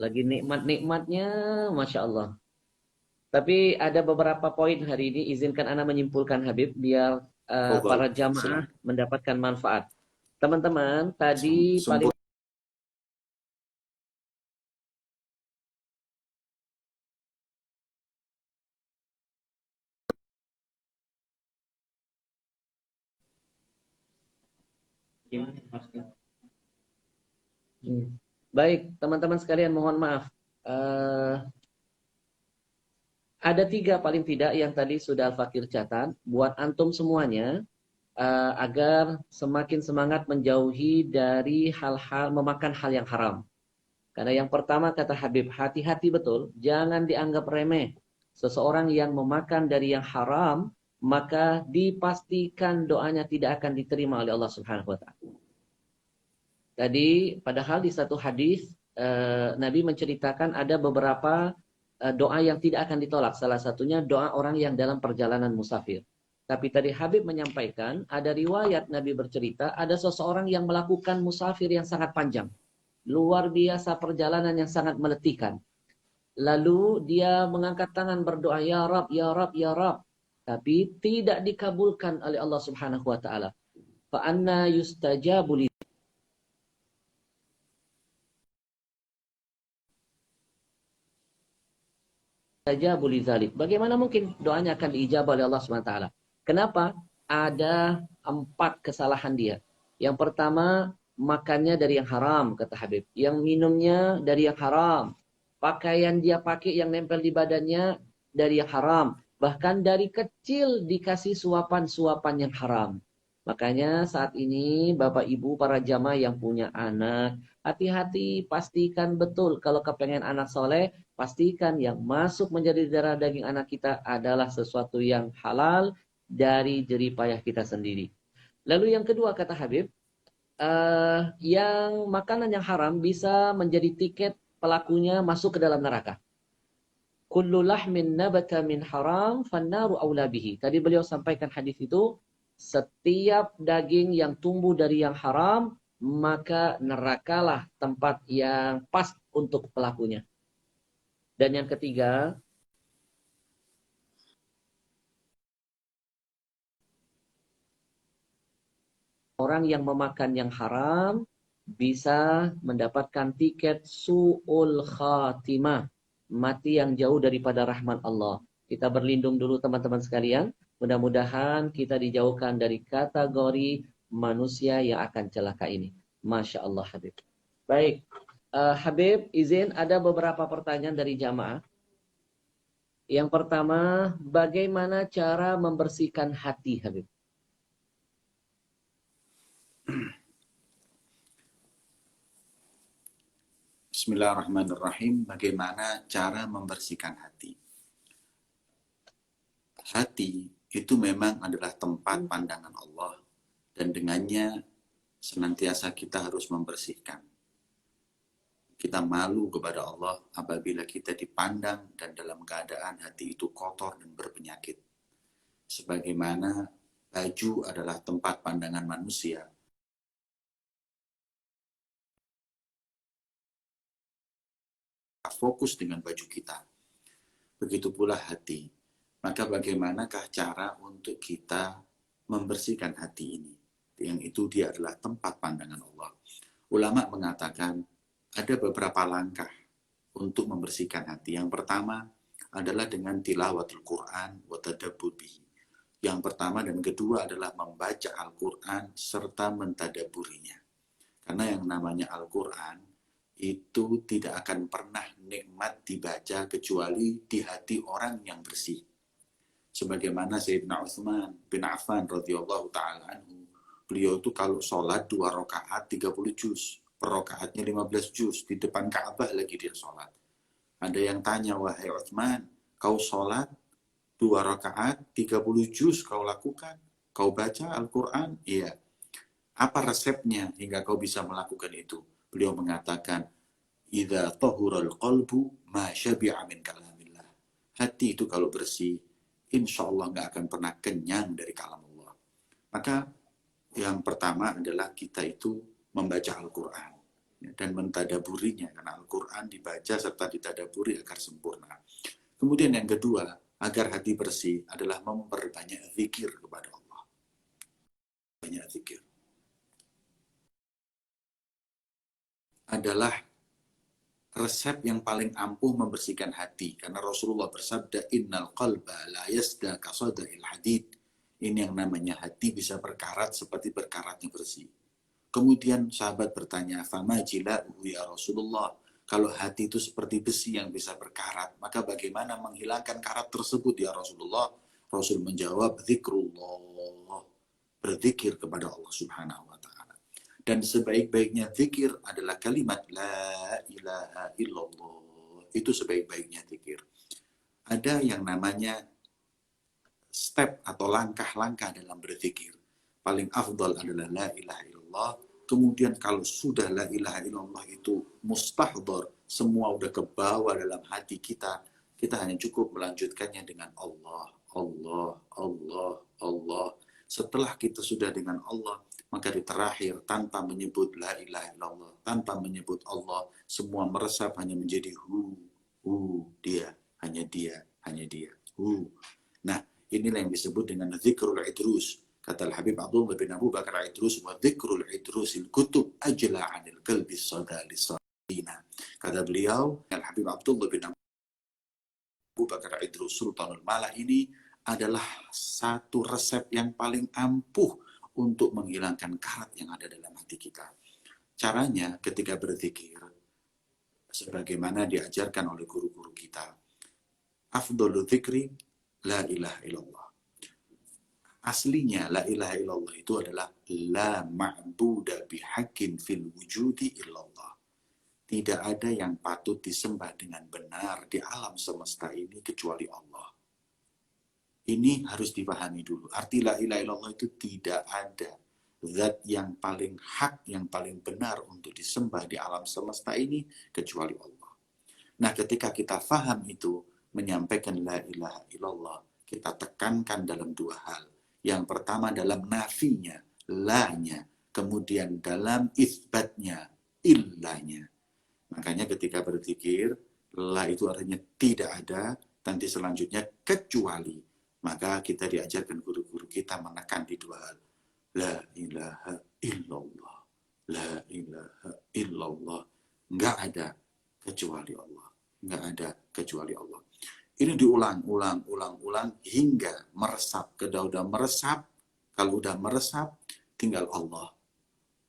A: Lagi nikmat-nikmatnya, Masya Allah. Tapi ada beberapa poin hari ini, izinkan Anda menyimpulkan Habib, biar
B: Fadhal,
A: para jamaah
B: silakan.
A: mendapatkan manfaat. Teman-teman, tadi paling baik, teman-teman sekalian mohon maaf. Ada 3 paling tidak yang tadi sudah Al-Fakir catat buat antum semuanya, agar semakin semangat menjauhi dari hal-hal memakan hal yang haram. Karena yang pertama kata Habib, hati-hati betul, jangan dianggap remeh. Seseorang yang memakan dari yang haram, maka dipastikan doanya tidak akan diterima oleh Allah Subhanahu wa taala. Tadi padahal di satu hadis Nabi menceritakan ada beberapa doa yang tidak akan ditolak. Salah satunya doa orang yang dalam perjalanan musafir. Tapi tadi Habib menyampaikan ada riwayat Nabi bercerita ada seseorang yang melakukan musafir yang sangat panjang. Luar biasa perjalanan yang sangat meletihkan. Lalu dia mengangkat tangan berdoa, Ya Rab, Ya Rab, Ya Rab. Tapi tidak dikabulkan oleh Allah Subhanahu wa taala. Fa anna yustajabu li Bagaimana mungkin doanya akan diijabah oleh Allah Subhanahu wa taala? Kenapa? Ada 4 kesalahan dia. Yang pertama, makannya dari yang haram, kata Habib. Yang minumnya dari yang haram. Pakaian dia pakai yang nempel di badannya dari yang haram. Bahkan dari kecil dikasih suapan-suapan yang haram. Makanya saat ini Bapak Ibu para jamaah yang punya anak, hati-hati, pastikan betul kalau kepengen anak soleh, pastikan yang masuk menjadi darah daging anak kita adalah sesuatu yang halal dari jerih payah kita sendiri. Lalu yang kedua kata Habib, yang makanan yang haram bisa menjadi tiket pelakunya masuk ke dalam neraka. Kullu lahmin nabata min haram fannaru aula bihi. Tadi beliau sampaikan hadis itu, setiap daging yang tumbuh dari yang haram, maka nerakalah tempat yang pas untuk pelakunya. Dan yang ketiga, orang yang memakan yang haram bisa mendapatkan tiket su'ul khatimah, mati yang jauh daripada rahmat Allah. Kita berlindung dulu teman-teman sekalian. Mudah-mudahan kita dijauhkan dari kategori manusia yang akan celaka ini. Masya Allah Habib. Baik, Habib izin ada beberapa pertanyaan dari jamaah. Yang pertama, bagaimana cara membersihkan hati, Habib?
B: Bismillahirrahmanirrahim. Bagaimana cara membersihkan hati? Hati itu memang adalah tempat pandangan Allah, dan dengannya senantiasa kita harus membersihkan. Kita malu kepada Allah apabila kita dipandang dan dalam keadaan hati itu kotor dan berpenyakit. Sebagaimana baju adalah tempat pandangan manusia, fokus dengan baju kita. Begitu pula hati. Maka bagaimanakah cara untuk kita membersihkan hati ini? Yang itu dia adalah tempat pandangan Allah. Ulama mengatakan ada beberapa langkah untuk membersihkan hati. Yang pertama adalah dengan tilawatul Quran wa tadabbur bihi. Yang pertama dan kedua adalah membaca Al-Quran serta mentadaburinya. Karena yang namanya Al-Quran itu tidak akan pernah nikmat dibaca kecuali di hati orang yang bersih. Sebagaimana Sayyidina Utsman bin Affan radhiyallahu ta'ala anhu, beliau itu kalau sholat 2 rakaat 30 juz, per rakaatnya 15 juz, di depan Ka'bah lagi dia sholat. Ada yang tanya, wahai Utsman, kau sholat 2 rakaat 30 juz kau lakukan, kau baca Al-Quran? Iya. Apa resepnya hingga kau bisa melakukan itu? Beliau mengatakan, idza tahural qalbu ma syabi'a min kalamillah. Hati itu kalau bersih, insya Allah nggak akan pernah kenyang dari kalam Allah. Maka yang pertama adalah kita itu membaca Al-Quran dan mentadaburinya, karena Al-Quran dibaca serta ditadaburi agar sempurna. Kemudian yang kedua, agar hati bersih adalah memperbanyak zikir kepada Allah. Banyak zikir adalah resep yang paling ampuh membersihkan hati, karena Rasulullah bersabda, innal qalba la yasda kasada'il hadid. Ini yang namanya hati bisa berkarat seperti berkaratnya bersih. Kemudian sahabat bertanya, fama jila'uhu ya Rasulullah, Kalau hati itu seperti besi yang bisa berkarat, maka bagaimana menghilangkan karat tersebut ya Rasulullah? Rasul menjawab, zikrullah. Berzikir kepada Allah Subhanahu wa Ta'ala. Dan sebaik-baiknya zikir adalah kalimat la ilaha illallah. Itu sebaik-baiknya zikir. Ada yang namanya step atau langkah-langkah dalam berzikir. Paling afdal adalah la ilaha illallah. Kemudian kalau sudah la ilaha illallah itu mustahdhar, semua udah ke bawah dalam hati kita, kita hanya cukup melanjutkannya dengan Allah, Allah, Allah, Allah. Setelah kita sudah dengan Allah, maka di terakhir tanpa menyebut la ilaha illallah, tanpa menyebut Allah, semua meresap hanya menjadi dia, hanya dia, hanya dia, Nah, inilah yang disebut dengan zikrul idrus. Kata Al-Habib Abdullah bin Abu Bakar Idrus, wa dzikrul idrusil kutub ajla 'anil qalbi sadali salina. Kata beliau, Al-Habib Abdullah bin Abu Bakar Idrus Sultanul Malah ini adalah satu resep yang paling ampuh untuk menghilangkan karat yang ada dalam hati kita. Caranya ketika berzikir, sebagaimana diajarkan oleh guru-guru kita, afdhalul dzikri la ilaha illallah. Aslinya la ilaha illallah itu adalah la ma'buda bihaqqin fil wujudi illallah. Tidak ada yang patut disembah dengan benar di alam semesta ini kecuali Allah. Ini harus dipahami dulu. Arti la ilaha illallah itu tidak ada zat yang paling hak, yang paling benar untuk disembah di alam semesta ini kecuali Allah. Nah, ketika kita faham itu, menyampaikan la ilaha illallah, kita tekankan dalam dua hal. Yang pertama dalam nafinya, la-nya. Kemudian dalam isbatnya, illanya. Makanya ketika berzikir, la itu artinya tidak ada, nanti selanjutnya kecuali. Maka kita diajarkan guru-guru kita menekan di dua hal. La ilaha illallah. La ilaha illallah. Nggak ada kecuali Allah. Nggak ada kecuali Allah. Ini diulang hingga meresap. Udah meresap, kalau udah meresap, tinggal Allah.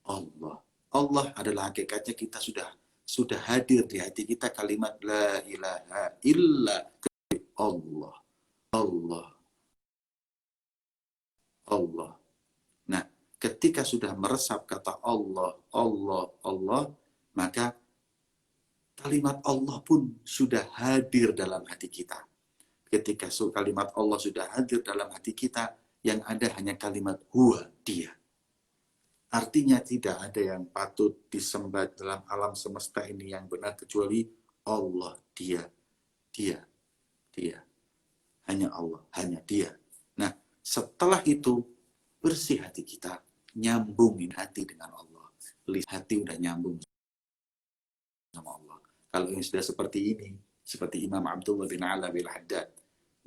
B: Allah. Allah adalah hakikatnya kita sudah hadir di hati kita kalimat la ilaha illa Allah. Allah. Allah. Nah, ketika sudah meresap kata Allah, Allah, Allah, maka kalimat Allah pun sudah hadir dalam hati kita. Ketika kalimat Allah sudah hadir dalam hati kita, yang ada hanya kalimat huwa, dia. Artinya tidak ada yang patut disembah dalam alam semesta ini yang benar kecuali Allah, dia, dia, dia. Hanya Allah, hanya dia. Nah, setelah itu bersih hati kita, nyambungin hati dengan Allah. Hati udah nyambung sama Allah. Kalau yang sudah seperti ini, seperti Imam Abdullah bin Ala bin Haddad,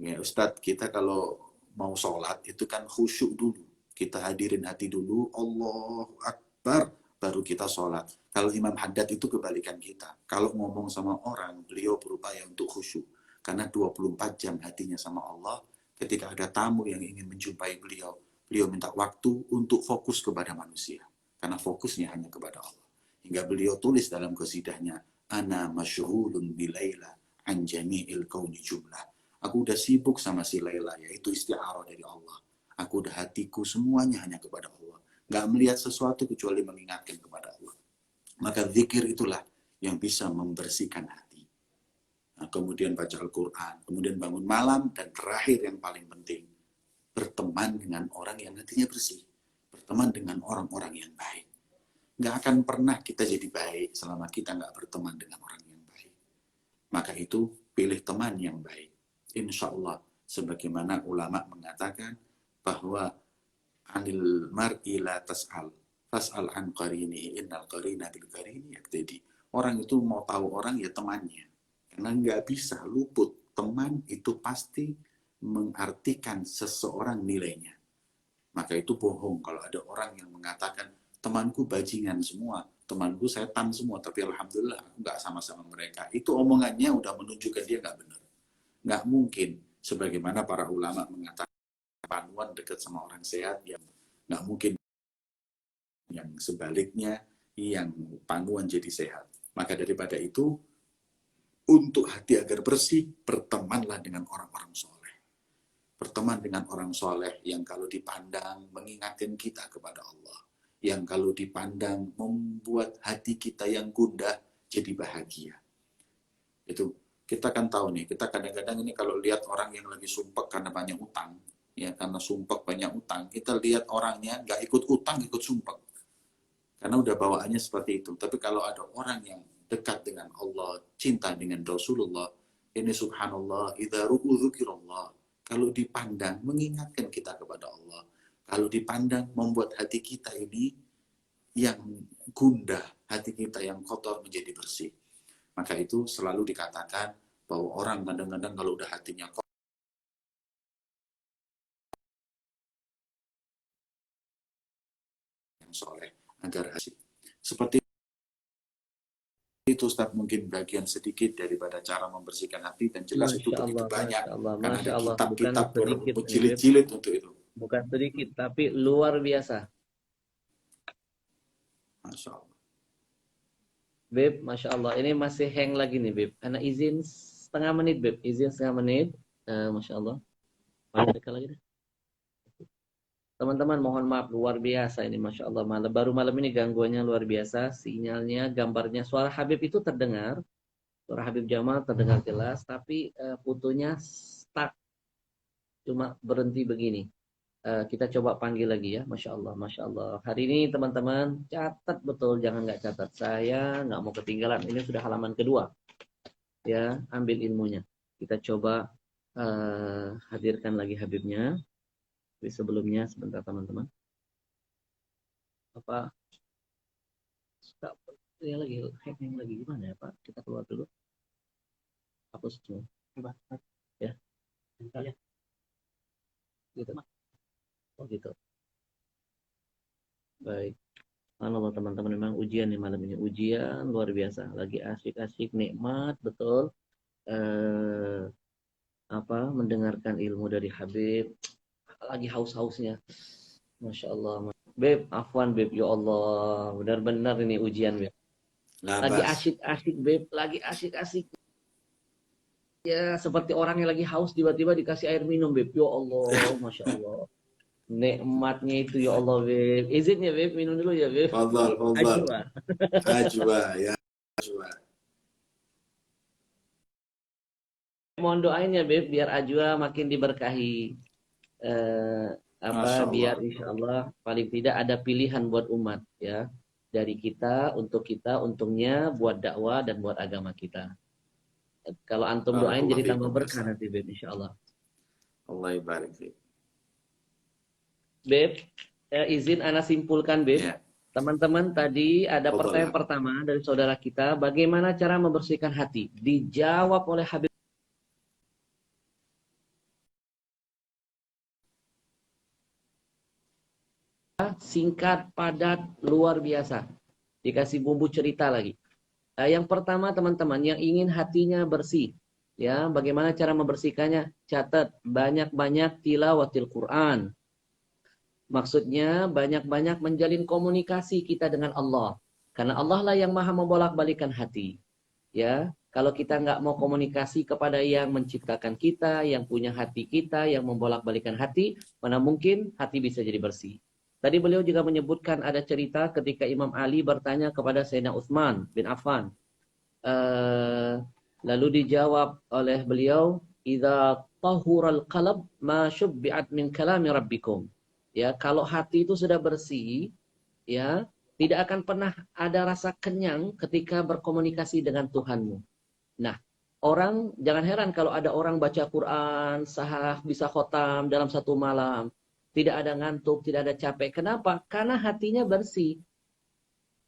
B: ya Ustadz, kita kalau mau sholat itu kan khusyuk dulu. Kita hadirin hati dulu, Allahu Akbar, baru kita sholat. Kalau Imam Haddad itu kebalikan kita. Kalau ngomong sama orang, beliau berupaya untuk khusyuk. Karena 24 jam hatinya sama Allah. Ketika ada tamu yang ingin menjumpai beliau, beliau minta waktu untuk fokus kepada manusia. Karena fokusnya hanya kepada Allah. Hingga beliau tulis dalam qasidahnya, Ana masyghulun bilaila an jami'il kauni jumlah. Aku udah sibuk sama si Laila, yaitu isti'arah dari Allah. Aku udah hatiku semuanya hanya kepada Allah. Gak melihat sesuatu kecuali mengingatkan kepada Allah. Maka zikir itulah yang bisa membersihkan hati. Nah, kemudian baca Al-Quran, kemudian bangun malam, dan terakhir yang paling penting, berteman dengan orang yang hatinya bersih. Berteman dengan orang-orang yang baik. Gak akan pernah kita jadi baik selama kita gak berteman dengan orang yang baik. Maka itu, pilih teman yang baik. Insya Allah, sebagaimana ulama mengatakan bahwa anil mar'i la tas'al, fas'al an qarini, innal qarina bil qarini yaktadi. Orang itu mau tahu orang ya temannya. Karena nggak bisa luput. Teman itu pasti mengartikan seseorang nilainya. Maka itu bohong kalau ada orang yang mengatakan, temanku bajingan semua, temanku setan semua, tapi alhamdulillah aku nggak sama-sama mereka. Itu omongannya udah menunjukkan dia nggak benar. Nggak mungkin, sebagaimana para ulama mengatakan, panuan dekat sama orang sehat, yang nggak mungkin yang sebaliknya, yang panuan jadi sehat. Maka daripada itu, untuk hati agar bersih, bertemanlah dengan orang-orang soleh. Berteman dengan orang soleh yang kalau dipandang mengingatkan kita kepada Allah. Yang kalau dipandang membuat hati kita yang gundah jadi bahagia. Itu kita kan tahu nih, kita kadang-kadang ini kalau lihat orang yang lagi sumpek karena banyak utang, ya karena sumpek banyak utang, kita lihat orangnya nggak ikut utang, ikut sumpek. Karena udah bawaannya seperti itu. Tapi kalau ada orang yang dekat dengan Allah, cinta dengan Rasulullah, ini subhanallah, idza ru'u dzikirallah. Kalau dipandang mengingatkan kita kepada Allah. Kalau dipandang membuat hati kita ini yang gundah, hati kita yang kotor menjadi bersih. Maka itu selalu dikatakan bahwa orang kadang-kadang kalau udah hatinya kotor, yang soleh, agar hati. Seperti itu Ustaz, mungkin bagian sedikit daripada cara membersihkan hati, dan jelas itu
A: Masya
B: begitu
A: Allah,
B: banyak.
A: Masya Allah,
B: Karena
A: Masya
B: ada
A: Allah. Bukan
B: kitab-kitab
A: sedikit ini, Beb.
B: berjilid-jilid untuk itu.
A: Bukan sedikit, tapi luar biasa.
B: Masya Allah.
A: Beb, Masya Allah. Ini masih hang lagi nih, Beb. Karena izin setengah menit, Beb. Izin setengah menit. Masya Allah. Dekat lagi deh. Teman-teman, mohon maaf. Luar biasa ini, Masya Allah. Baru malam ini gangguannya luar biasa. Sinyalnya, gambarnya. Suara Habib itu terdengar. Suara Habib Jamal terdengar jelas. Tapi fotonya stuck. Cuma berhenti begini. Kita coba panggil lagi ya, Masya Allah, Masya Allah. Hari ini teman-teman catat betul, jangan nggak catat. Saya nggak mau ketinggalan. Ini sudah halaman kedua, ya, ambil ilmunya. Kita coba hadirkan lagi Habibnya. Tapi sebelumnya sebentar teman-teman. Apa? Ya lagi, hacking lagi gimana ya Pak? Kita keluar dulu. Hapus semua. Ya. Gitu. Oh gitu. Baik. Halo teman-teman, memang ujian nih malam ini. Ujian luar biasa. Lagi asik-asik, nikmat, betul. Mendengarkan ilmu dari Habib. Lagi haus-hausnya. Masya Allah. Beb, afwan Beb. Ya Allah. Benar-benar ini ujian Beb. Lagi asik-asik Beb. Lagi asik-asik. Ya, seperti orang yang lagi haus tiba-tiba dikasih air minum Beb. Ya Allah. Masya Allah. Nikmatnya itu ya Allah Beb. Izin ya Beb, minum dulu ya Beb.
B: Fadhal. Ajwa ya. Ajwa.
A: Mohon doain ya Beb, biar Ajwa makin diberkahi. Biar insya Allah paling tidak ada pilihan buat umat ya. Dari kita, untungnya buat dakwah dan buat agama kita. Kalau antum doain jadi tambah berkah nanti Beb, insya Allah.
B: Allah barik fiik.
A: Beb, izin Ana simpulkan Beb. Ya. Teman-teman tadi ada pertanyaan pertama dari saudara kita, bagaimana cara membersihkan hati? Dijawab oleh Habib. Singkat, padat, luar biasa. Dikasih bumbu cerita lagi. Yang pertama teman-teman, yang ingin hatinya bersih. Ya, bagaimana cara membersihkannya? Catat, banyak-banyak tilawatil Quran. Maksudnya banyak-banyak menjalin komunikasi kita dengan Allah. Karena Allah lah yang maha membolak-balikan hati. Ya, kalau kita nggak mau komunikasi kepada yang menciptakan kita, yang punya hati kita, yang membolak-balikan hati, mana mungkin hati bisa jadi bersih. Tadi beliau juga menyebutkan ada cerita ketika Imam Ali bertanya kepada Sayyidina Utsman bin Affan. Lalu dijawab oleh beliau, "Idza tahural qalb ma syubbi'at min kalami rabbikum." Ya, kalau hati itu sudah bersih, ya, tidak akan pernah ada rasa kenyang ketika berkomunikasi dengan Tuhanmu. Nah, orang jangan heran kalau ada orang baca Quran, sahah bisa khotam dalam satu malam, tidak ada ngantuk, tidak ada capek. Kenapa? Karena hatinya bersih.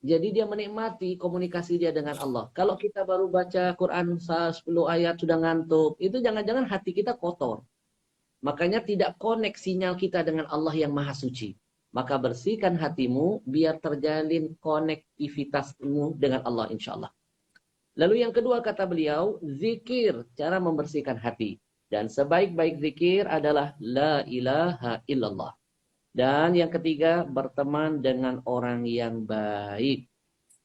A: Jadi dia menikmati komunikasi dia dengan Allah. Kalau kita baru baca Quran 10 ayat sudah ngantuk, itu jangan-jangan hati kita kotor. Makanya tidak connect sinyal kita dengan Allah yang maha suci. Maka bersihkan hatimu biar terjalin konektivitasmu dengan Allah insya Allah. Lalu yang kedua kata beliau, zikir, cara membersihkan hati. Dan sebaik-baik zikir adalah la ilaha illallah. Dan yang ketiga, berteman dengan orang yang baik.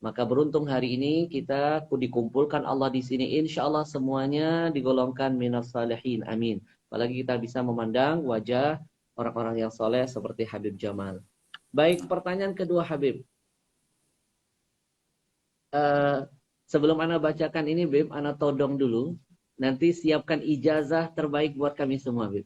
A: Maka beruntung hari ini kita dikumpulkan Allah di sini. Insya Allah semuanya digolongkan minas salihin. Amin. Apalagi kita bisa memandang wajah orang-orang yang soleh seperti Habib Jamal. Baik, pertanyaan kedua Habib. Sebelum Ana bacakan ini, Bib, Ana todong dulu. Nanti siapkan ijazah terbaik buat kami semua, Bib.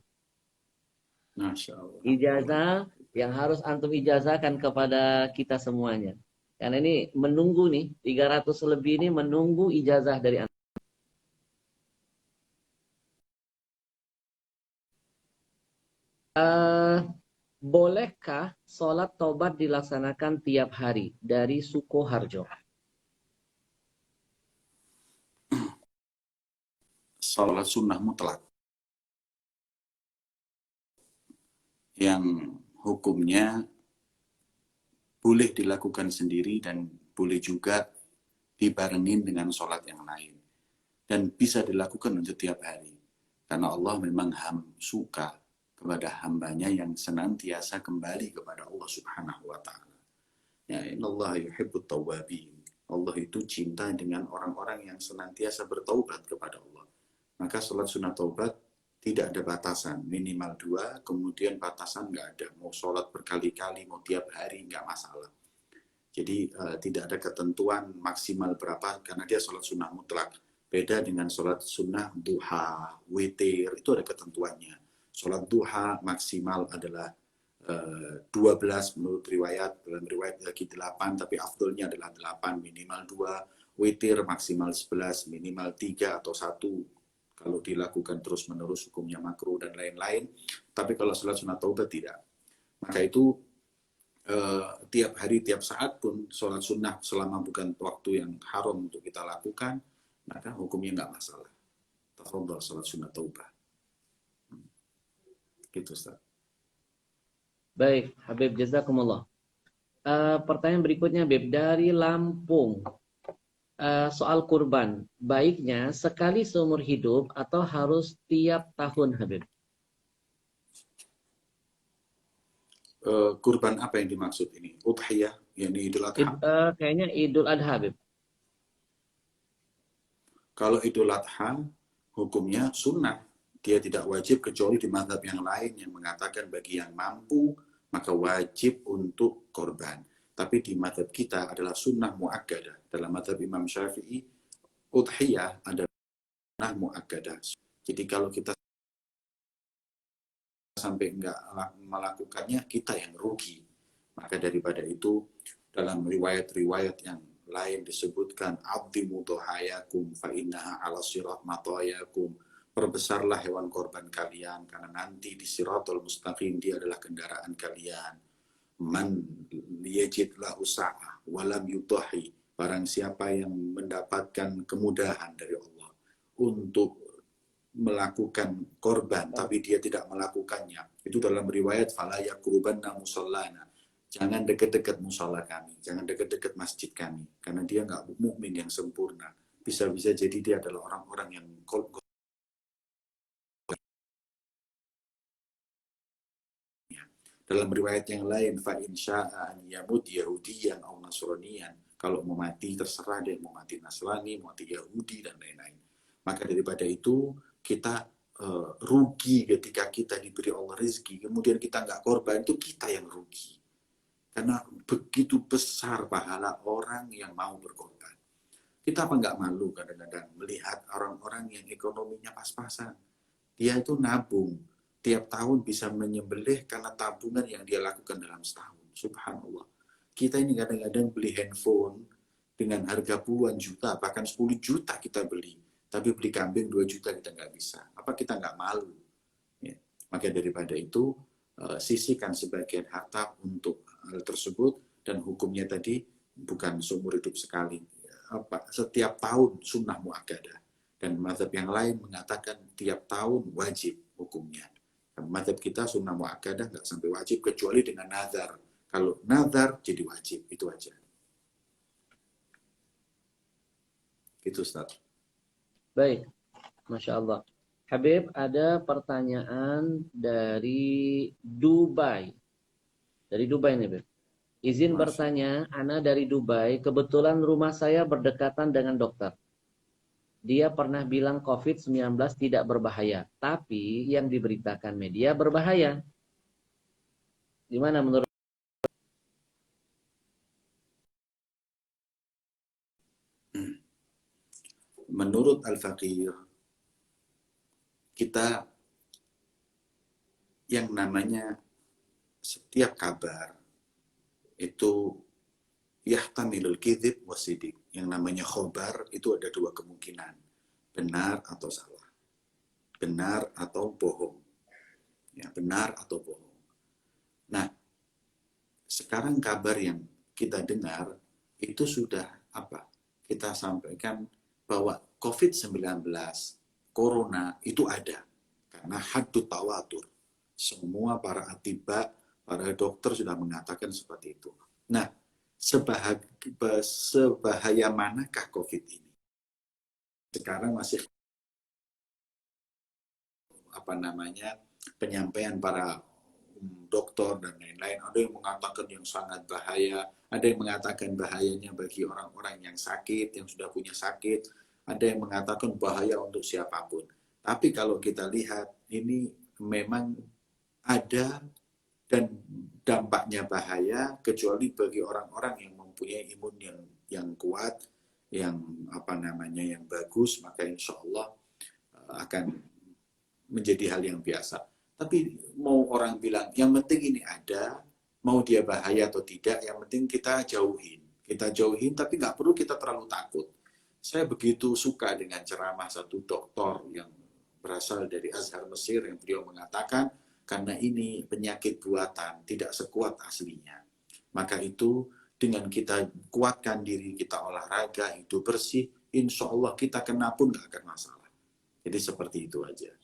B: Masya Allah.
A: Ijazah yang harus antum ijazahkan kepada kita semuanya. Karena ini menunggu nih, 300 lebih ini menunggu ijazah dari antum. Bolehkah sholat taubat dilaksanakan tiap hari dari Sukoharjo?
B: Salat sunnah mutlak yang hukumnya boleh dilakukan sendiri dan boleh juga dibarengin dengan sholat yang lain. Dan bisa dilakukan untuk tiap hari. Karena Allah memang suka kepada hambanya yang senantiasa kembali kepada Allah Subhanahu wa Ta'ala. Ya, innallaha yuhibbut tawwabin. Allah itu cinta dengan orang-orang yang senantiasa bertaubat kepada Allah. Maka sholat sunnah taubat tidak ada batasan, minimal 2, kemudian batasan nggak ada. Mau sholat berkali-kali, mau tiap hari, nggak masalah. Jadi tidak ada ketentuan maksimal berapa, karena dia sholat sunnah mutlak. Beda dengan sholat sunnah duha, witir, itu ada ketentuannya. Sholat duha maksimal adalah 12 menurut riwayat, dalam riwayat lagi 8, tapi afdolnya adalah 8, minimal 2. Witir maksimal 11, minimal 3 atau 1. Kalau dilakukan terus-menerus hukumnya makruh dan lain-lain. Tapi kalau sholat sunnah taubat tidak. Maka itu tiap hari, tiap saat pun sholat sunnah selama bukan waktu yang haram untuk kita lakukan, maka hukumnya nggak masalah. Tafadhal sholat sunnah taubah. Gitu, Ustaz.
A: Baik, Habib, jazakumullah. Pertanyaan berikutnya, Habib, dari Lampung. Soal kurban, baiknya sekali seumur hidup atau harus tiap tahun, Habib?
B: Kurban apa yang dimaksud ini? Udhiyah, yakni Idul Adha?
A: Kayaknya Idul Adha, Habib.
B: Kalau Idul Adha, hukumnya sunnah. Dia tidak wajib kecuali di mazhab yang lain yang mengatakan bagi yang mampu, maka wajib untuk korban. Tapi di mazhab kita adalah sunnah mu'akkadah. Dalam mazhab Imam Syafi'i, udhiyah adalah sunnah mu'akkadah. Jadi kalau kita sampai enggak melakukannya, kita yang rugi. Maka daripada itu, dalam riwayat-riwayat yang lain disebutkan, abdimu dohayakum fa'innaha ala sirat matoyakum. Perbesarlah hewan korban kalian, karena nanti di siratul mustaqim dia adalah kendaraan kalian. Man yajidlah usa'ah walam yudahi. Barang siapa yang mendapatkan kemudahan dari Allah untuk melakukan korban, tapi dia tidak melakukannya. Itu dalam riwayat, fala yaqrubanna musallana. Jangan dekat-dekat musala kami, jangan dekat-dekat masjid kami, karena dia nggak mukmin yang sempurna. Bisa-bisa jadi dia adalah orang-orang yang dalam riwayat yang lain, fa insya'an yamut yahudiyan atau nasraniyan. Kalau mau mati terserah dia, mau mati Nasrani, mau mati Yahudi dan lain-lain. Maka daripada itu kita rugi ketika kita diberi Allah rezeki, kemudian kita nggak korban, itu kita yang rugi. Karena begitu besar pahala orang yang mau berkorban. Kita apa nggak malu kadang-kadang melihat orang-orang yang ekonominya pas-pasan. Dia itu nabung. Tiap tahun bisa menyembelih karena tabungan yang dia lakukan dalam setahun. Subhanallah. Kita ini kadang-kadang beli handphone dengan harga puluhan juta, bahkan 10 juta kita beli. Tapi beli kambing 2 juta kita nggak bisa. Apa kita nggak malu? Ya. Maka daripada itu, sisihkan sebagian harta untuk hal tersebut, dan hukumnya tadi bukan seumur hidup sekali. Setiap tahun sunnah muakkadah. Dan mazhab yang lain mengatakan tiap tahun wajib hukumnya. Mazhab kita sunnah muakkadah nggak sampai wajib kecuali dengan nazar. Kalau nazar jadi wajib, itu aja. Itu Ustaz.
A: Baik, Masya Allah. Habib, ada pertanyaan dari Dubai. Dari Dubai nih, Habib. Izin
B: Masya
A: bertanya, Ana dari Dubai, kebetulan rumah saya berdekatan dengan dokter. Dia pernah bilang COVID-19 tidak berbahaya, tapi yang diberitakan media berbahaya. Gimana menurut?
B: Menurut Al-Faqir, kita yang namanya setiap kabar itu yahtamilul kizib wasidik. Yang namanya khobar itu ada dua kemungkinan, benar atau salah, benar atau bohong, ya, benar atau bohong. Nah, sekarang kabar yang kita dengar itu sudah apa? Kita sampaikan bahwa COVID-19, Corona itu ada karena hadut tawatur. Semua para atibak, para dokter sudah mengatakan seperti itu. Nah, sebahaya manakah COVID ini? Sekarang masih apa namanya penyampaian para dokter dan lain-lain. Ada yang mengatakan yang sangat bahaya, ada yang mengatakan bahayanya bagi orang-orang yang sakit, yang sudah punya sakit, ada yang mengatakan bahaya untuk siapapun. Tapi kalau kita lihat ini memang ada dan dampaknya bahaya kecuali bagi orang-orang yang mempunyai imun yang kuat, yang apa namanya yang bagus, maka insya Allah akan menjadi hal yang biasa. Tapi mau orang bilang, yang penting ini ada, mau dia bahaya atau tidak, yang penting kita jauhin. Kita jauhin, tapi nggak perlu kita terlalu takut. Saya begitu suka dengan ceramah satu doktor yang berasal dari Azhar Mesir, yang beliau mengatakan, karena ini penyakit buatan, tidak sekuat aslinya. Maka itu, dengan kita kuatkan diri, kita olahraga, itu bersih, insya Allah kita kena pun nggak akan masalah. Jadi seperti itu aja.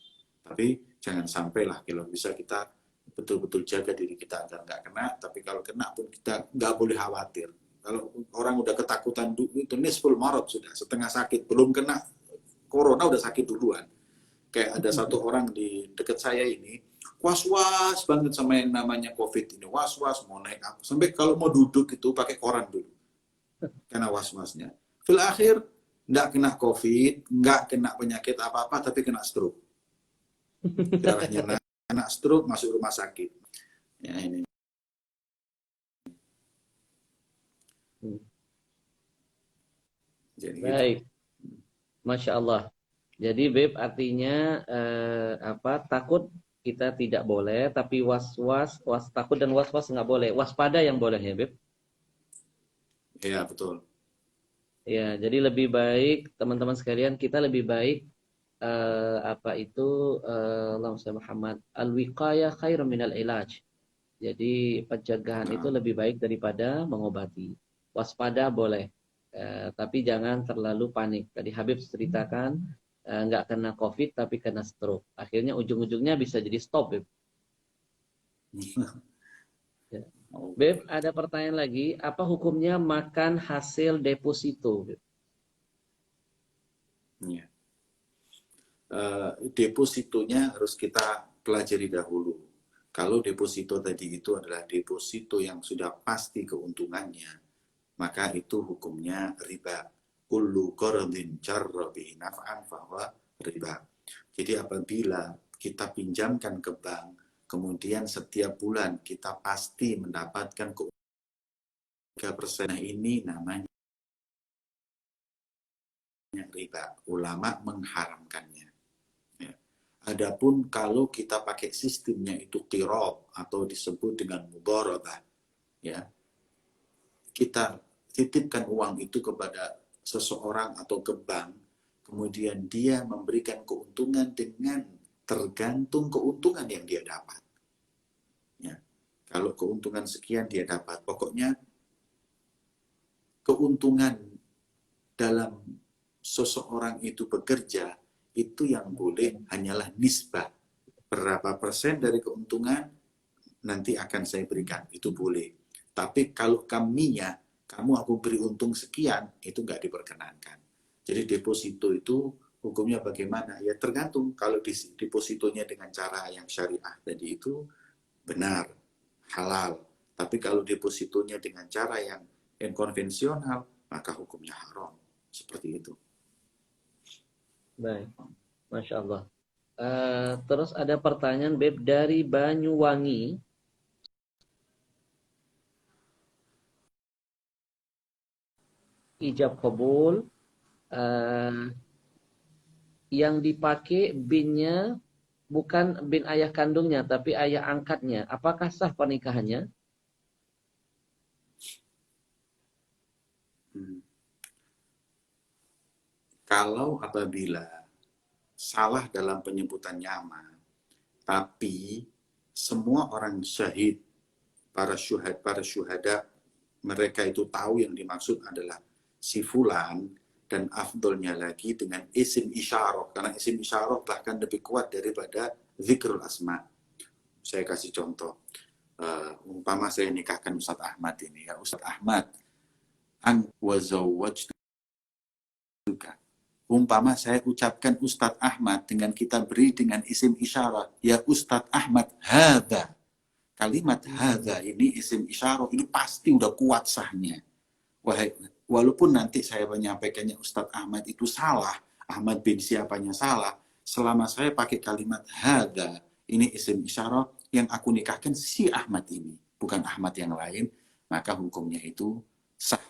B: Tapi jangan sampailah kalau bisa kita betul-betul jaga diri kita agar nggak kena. Tapi kalau kena pun kita nggak boleh khawatir. Kalau orang udah ketakutan itu nisful marad sudah setengah sakit belum kena corona udah sakit duluan. Kayak ada satu orang di dekat saya ini was-was banget sama yang namanya COVID ini, was-was mau naik apa sampai kalau mau duduk itu pakai koran dulu karena was-wasnya. Fil akhir nggak kena COVID, nggak kena penyakit apa-apa tapi kena stroke. Darahnya kena stroke masuk rumah sakit. Ya ini. Jadi gitu.
A: Baik, Masya Allah. Jadi Beb artinya takut kita tidak boleh, tapi takut dan was-was nggak boleh. Waspada yang boleh ya Beb.
B: Iya betul.
A: Ya, jadi lebih baik teman-teman sekalian kita lebih baik Allahumma Muhammad al-wiqayah khairun minal ilaj. Jadi pencegahan itu
B: Nah,
A: lebih baik daripada mengobati. Waspada boleh, tapi jangan terlalu panik. Tadi Habib ceritakan nggak kena COVID tapi kena stroke. Akhirnya ujung-ujungnya bisa jadi stop, Beb. Ya. Beb, ada pertanyaan lagi. Apa hukumnya makan hasil deposito, Beb?
B: ya. Depositonya harus kita pelajari dahulu. Kalau deposito tadi itu adalah deposito yang sudah pasti keuntungannya, maka itu hukumnya riba. Kullu qardin jarra bihi naf'an fahuwa riba. Jadi apabila kita pinjamkan ke bank, kemudian setiap bulan kita pasti mendapatkan keuntungan 3%, ini namanya riba. Ulama mengharamkannya. Ya. Adapun kalau kita pakai sistemnya itu qirab atau disebut dengan mudharabah, ya, kita titipkan uang itu kepada seseorang atau ke bank, kemudian dia memberikan keuntungan dengan tergantung keuntungan yang dia dapat. Ya. Kalau keuntungan sekian dia dapat, pokoknya keuntungan dalam seseorang itu bekerja itu yang boleh hanyalah nisbah. Berapa persen dari keuntungan nanti akan saya berikan, itu boleh. Tapi kalau kamu aku beri untung sekian, itu nggak diperkenankan. Jadi deposito itu hukumnya bagaimana? Ya tergantung. Kalau depositonya dengan cara yang syariah tadi itu benar, halal. Tapi kalau depositonya dengan cara yang konvensional, maka hukumnya haram. Seperti itu.
A: Baik, Masya Allah. Terus ada pertanyaan Beb dari Banyuwangi. Ijab kabul. Yang dipakai binnya bukan bin ayah kandungnya, tapi ayah angkatnya. Apakah sah pernikahannya?
B: Kalau apabila salah dalam penyebutan nama, tapi semua orang syahid, para syuhada, mereka itu tahu yang dimaksud adalah si fulan, dan afdolnya lagi dengan isim isyarah, karena isim isyarah bahkan lebih kuat daripada zikrul asma. Saya kasih contoh, umpama saya nikahkan Ustadz Ahmad ini, ya Ustadz Ahmad, an wazawwajtuka. Umpama saya ucapkan Ustadz Ahmad dengan kita beri dengan isim isyarah, ya Ustadz Ahmad hadza. Kalimat hadza ini isim isyarah ini pasti udah kuat sahnya. Walaupun nanti saya menyampaikannya Ustadz Ahmad itu salah, Ahmad bin siapanya salah, selama saya pakai kalimat hadza, ini isim isyarah yang aku nikahkan si Ahmad ini, bukan Ahmad yang lain, maka hukumnya itu sah.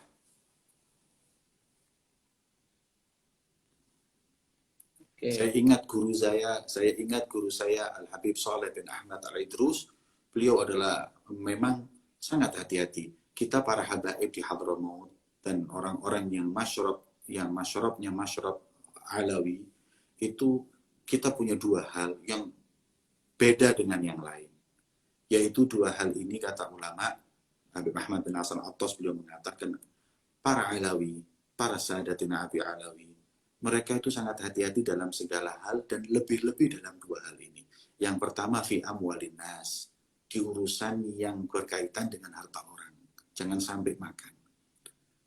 B: Saya ingat guru saya Al-Habib Saleh bin Ahmad Al-Idrus, beliau adalah memang sangat hati-hati. Kita para habaib di Hadramaut dan orang-orang yang masyrabnya masyrab Alawi, itu kita punya dua hal yang beda dengan yang lain. Yaitu dua hal ini kata ulama, Habib Ahmad bin Hasan Attas beliau mengatakan, para Alawi, para Sadatina Abi Alawi, mereka itu sangat hati-hati dalam segala hal dan lebih-lebih dalam dua hal ini. Yang pertama fi amwalin nas, di urusan yang berkaitan dengan harta orang. Jangan sampai makan.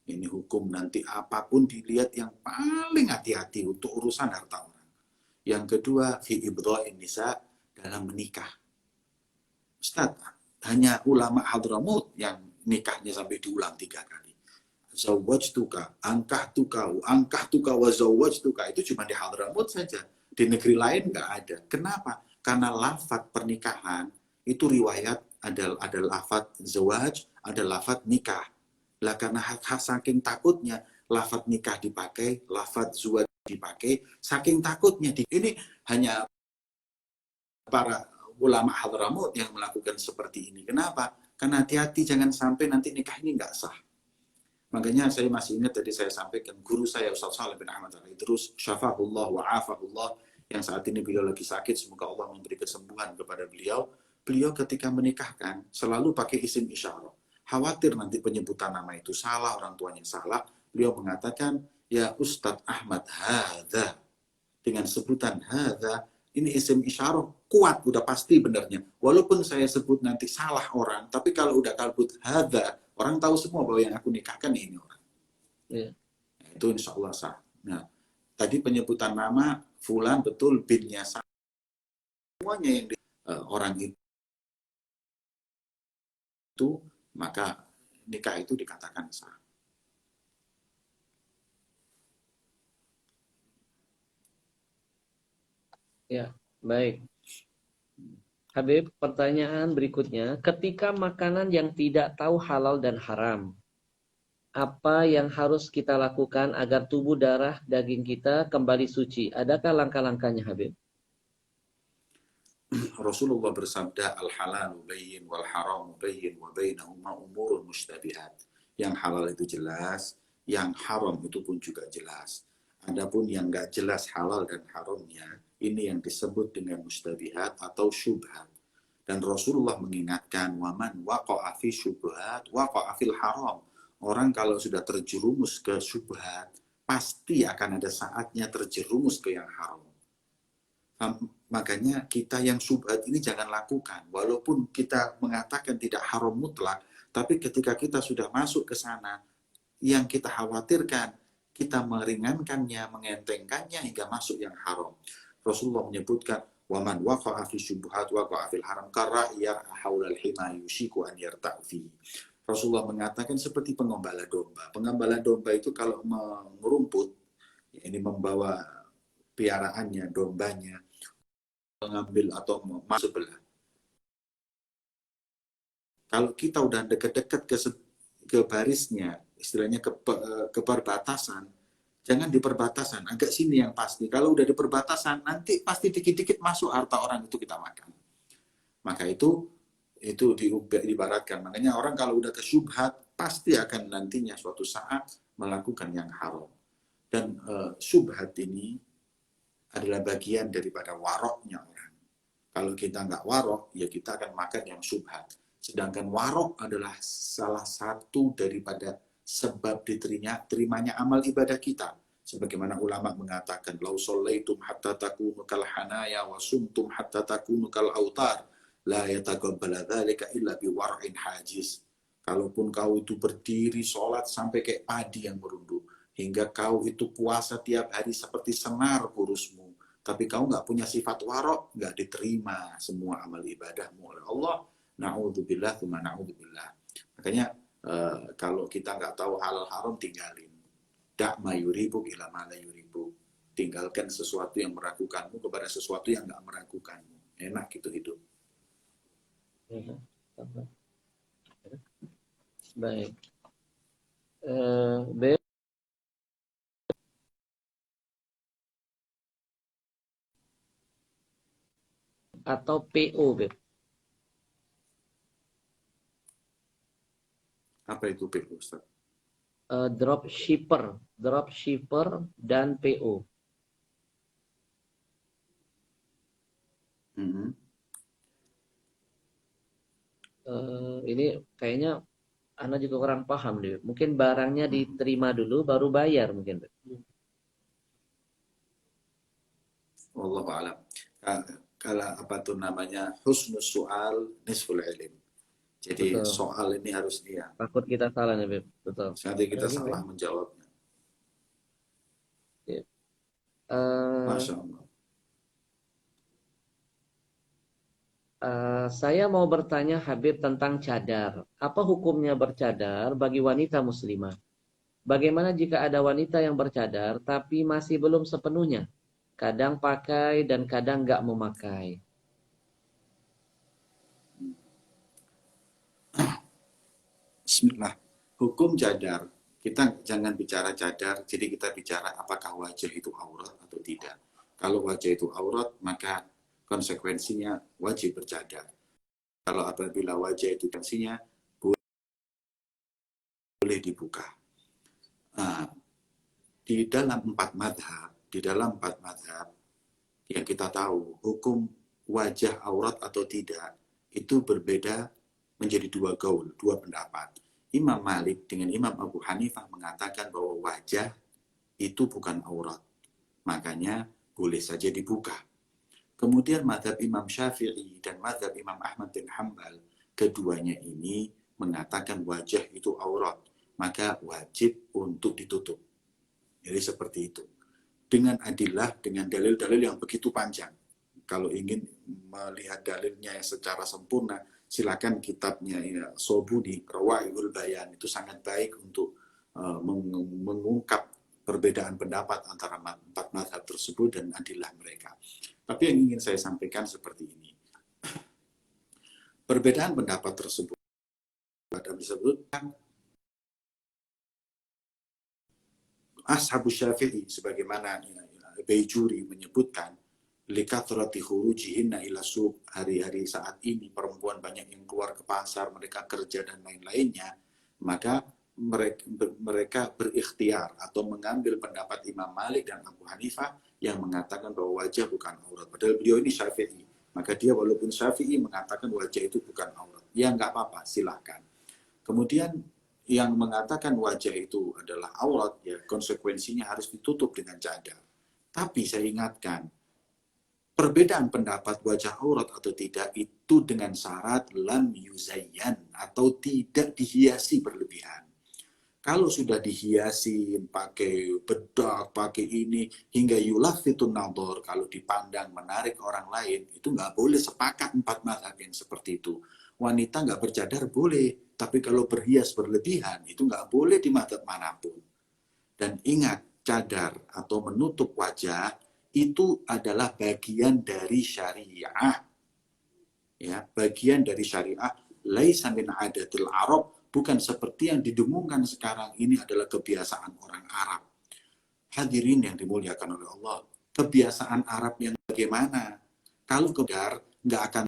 B: Ini hukum nanti apapun dilihat yang paling hati-hati untuk urusan harta orang. Yang kedua fi ibdha'in nisa, dalam menikah. Ustaz, hanya ulama Hadramaut yang nikahnya sampai diulang 3 kali. Zawwajtuka, angkahtuka wa zawwajtuka, itu cuma di Hadramaut saja. Di negeri lain nggak ada. Kenapa? Karena lafaz pernikahan itu riwayat ada lafaz zawaj, ada lafaz nikah. Lah karena saking takutnya lafaz nikah dipakai, lafaz zawaj dipakai, saking takutnya ini hanya para ulama Hadramaut yang melakukan seperti ini. Kenapa? Karena hati-hati jangan sampai nanti nikah ini nggak sah. Makanya saya masih ingat tadi saya sampaikan guru saya Ustaz Saleh bin Ahmad Al-Idrus, syafahullah wa afahullah, yang saat ini beliau lagi sakit, semoga Allah memberi kesembuhan kepada beliau. Beliau ketika menikahkan selalu pakai isim isyarah. Khawatir nanti penyebutan nama itu salah, orang tuanya salah. Beliau mengatakan, ya Ustadz Ahmad hadza. Dengan sebutan hadza, ini isim isyarah kuat, udah pasti benernya. Walaupun saya sebut nanti salah orang, tapi kalau udah kalbut hadza, orang tahu semua bahwa yang aku nikahkan ini orang. Yeah. Itu insya Allah sah. Nah, tadi penyebutan nama fulan betul, binnya sah. Semuanya yang orang itu, maka nikah itu dikatakan sah.
A: Ya, baik. Habib, pertanyaan berikutnya, ketika makanan yang tidak tahu halal dan haram, apa yang harus kita lakukan agar tubuh darah daging kita kembali suci? Adakah langkah-langkahnya, Habib?
B: Rasulullah bersabda, al-halalu bayyin wal haramu bayyin wa bainahuma umurun mushtabihat. Yang halal itu jelas, yang haram itu pun juga jelas. Adapun yang nggak jelas halal dan haramnya, ini yang disebut dengan mustabihat atau syubhat. Dan Rasulullah mengingatkan, waman waqa'a fi syubhat waqa'a fil haram. Orang kalau sudah terjerumus ke syubhat, pasti akan ada saatnya terjerumus ke yang haram. Makanya kita yang syubhat ini jangan lakukan. Walaupun kita mengatakan tidak haram mutlak, tapi ketika kita sudah masuk ke sana, yang kita khawatirkan, kita meringankannya, mengentengkannya hingga masuk yang haram. Rasulullah menyebutkan, Wa man waqa'a fi syubhat waqa'a fil haram kara'iyar haula al-hima yushiku an yarta'u fi. Rasulullah mengatakan seperti pengembala domba. Pengembala domba itu kalau merumput, ya ini membawa piaraannya, dombanya, mengambil atau masuk sebelah. Kalau kita udah dekat-dekat ke barisnya, istilahnya ke perbatasan, jangan di perbatasan, agak sini yang pasti. Kalau udah di perbatasan, nanti pasti dikit-dikit masuk harta orang itu kita makan. Maka itu diibaratkan. Makanya orang kalau udah ke syubhat, pasti akan nantinya suatu saat melakukan yang haram. Dan syubhat ini adalah bagian daripada waroknya orang. Kalau kita nggak warok, ya kita akan makan yang syubhat. Sedangkan warok adalah salah satu daripada sebab terimanya amal ibadah kita. Sebagaimana ulama mengatakan, "Lau shallaitum hatta takunu kal hanaya wa sumtum hatta takunu kal autar, la yataqabbala dzalika illa bi war'in hajiz." Kalaupun kau itu berdiri sholat sampai kayak padi yang merunduk, hingga kau itu puasa tiap hari seperti senar kurusmu, tapi kau nggak punya sifat warok, nggak diterima semua amal ibadahmu oleh Allah. Na'udzubillah, tsumma na'udzubillah. Makanya kalau kita nggak tahu halal haram, tinggalin. Dak ma yuribuk ila ma la yuribuk. Tinggalkan sesuatu yang meragukanmu kepada sesuatu yang nggak meragukanmu. Enak gitu hidup.
A: Baik. Atau PO, Beb.
B: Apa itu PO, Ustaz?
A: Dropshipper dan PO. Ini kayaknya Anda juga kurang paham deh. Mungkin barangnya diterima dulu baru bayar mungkin.
B: Wallahu a'lam. Kalau apa tuh namanya, husnus soal nisful ilm. Jadi betul, soal ini harus dia.
A: Takut kita salah nih, Beb. Betul.
B: Nanti kita salah menjawabnya. Masya Allah.
A: Saya mau bertanya Habib tentang cadar. Apa hukumnya bercadar bagi wanita muslimah? Bagaimana jika ada wanita yang bercadar tapi masih belum sepenuhnya? Kadang pakai dan kadang nggak memakai.
B: Bismillah. Hukum cadar. Kita jangan bicara cadar, jadi kita bicara apakah wajah itu aurat atau tidak. Kalau wajah itu aurat, maka konsekuensinya wajib bercadar. Kalau apabila wajah itu konsekuensinya boleh dibuka. Nah, di dalam empat madhab yang kita tahu, hukum wajah aurat atau tidak itu berbeda menjadi dua gaul, dua pendapat. Imam Malik dengan Imam Abu Hanifah mengatakan bahwa wajah itu bukan aurat, makanya boleh saja dibuka. Kemudian madhab Imam Syafi'i dan madhab Imam Ahmad bin Hanbal, keduanya ini mengatakan wajah itu aurat, maka wajib untuk ditutup. Jadi seperti itu. Dengan adillah, dengan dalil-dalil yang begitu panjang. Kalau ingin melihat dalilnya secara sempurna, silakan kitabnya ya, Sobuni, Rawaihul Bayan, itu sangat baik untuk mengungkap perbedaan pendapat antara empat mazhab tersebut dan adillah mereka. Tapi yang ingin saya sampaikan seperti ini. Perbedaan pendapat tersebut disebutkan Ashabus Syafi'i, sebagaimana Baijuri menyebutkan, likathrati khurujihinna ila suq, hari-hari saat ini perempuan banyak yang keluar ke pasar, mereka kerja dan lain-lainnya, maka mereka berikhtiar atau mengambil pendapat Imam Malik dan Abu Hanifah yang mengatakan bahwa wajah bukan aurat. Padahal beliau ini Syafi'i, maka dia walaupun Syafi'i mengatakan wajah itu bukan aurat. Ya nggak apa-apa, silahkan. Kemudian yang mengatakan wajah itu adalah aurat, ya konsekuensinya harus ditutup dengan cadar. Tapi saya ingatkan, perbedaan pendapat wajah aurat atau tidak itu dengan syarat lam yuzayyan, atau tidak dihiasi berlebihan. Kalau sudah dihiasin, pakai bedak, pakai ini, hingga yulafitun nadhar, kalau dipandang menarik orang lain, itu nggak boleh. Sepakat empat mazhab yang seperti itu. Wanita nggak bercadar boleh, tapi kalau berhias berlebihan, itu nggak boleh di mazhab manapun. Dan ingat, cadar atau menutup wajah, itu adalah bagian dari syariah. Ya, bagian dari syariah. Laisa min adatil Arab, bukan seperti yang didengungkan sekarang ini adalah kebiasaan orang Arab. Hadirin yang dimuliakan oleh Allah, kebiasaan Arab yang bagaimana? Kalau kedar nggak akan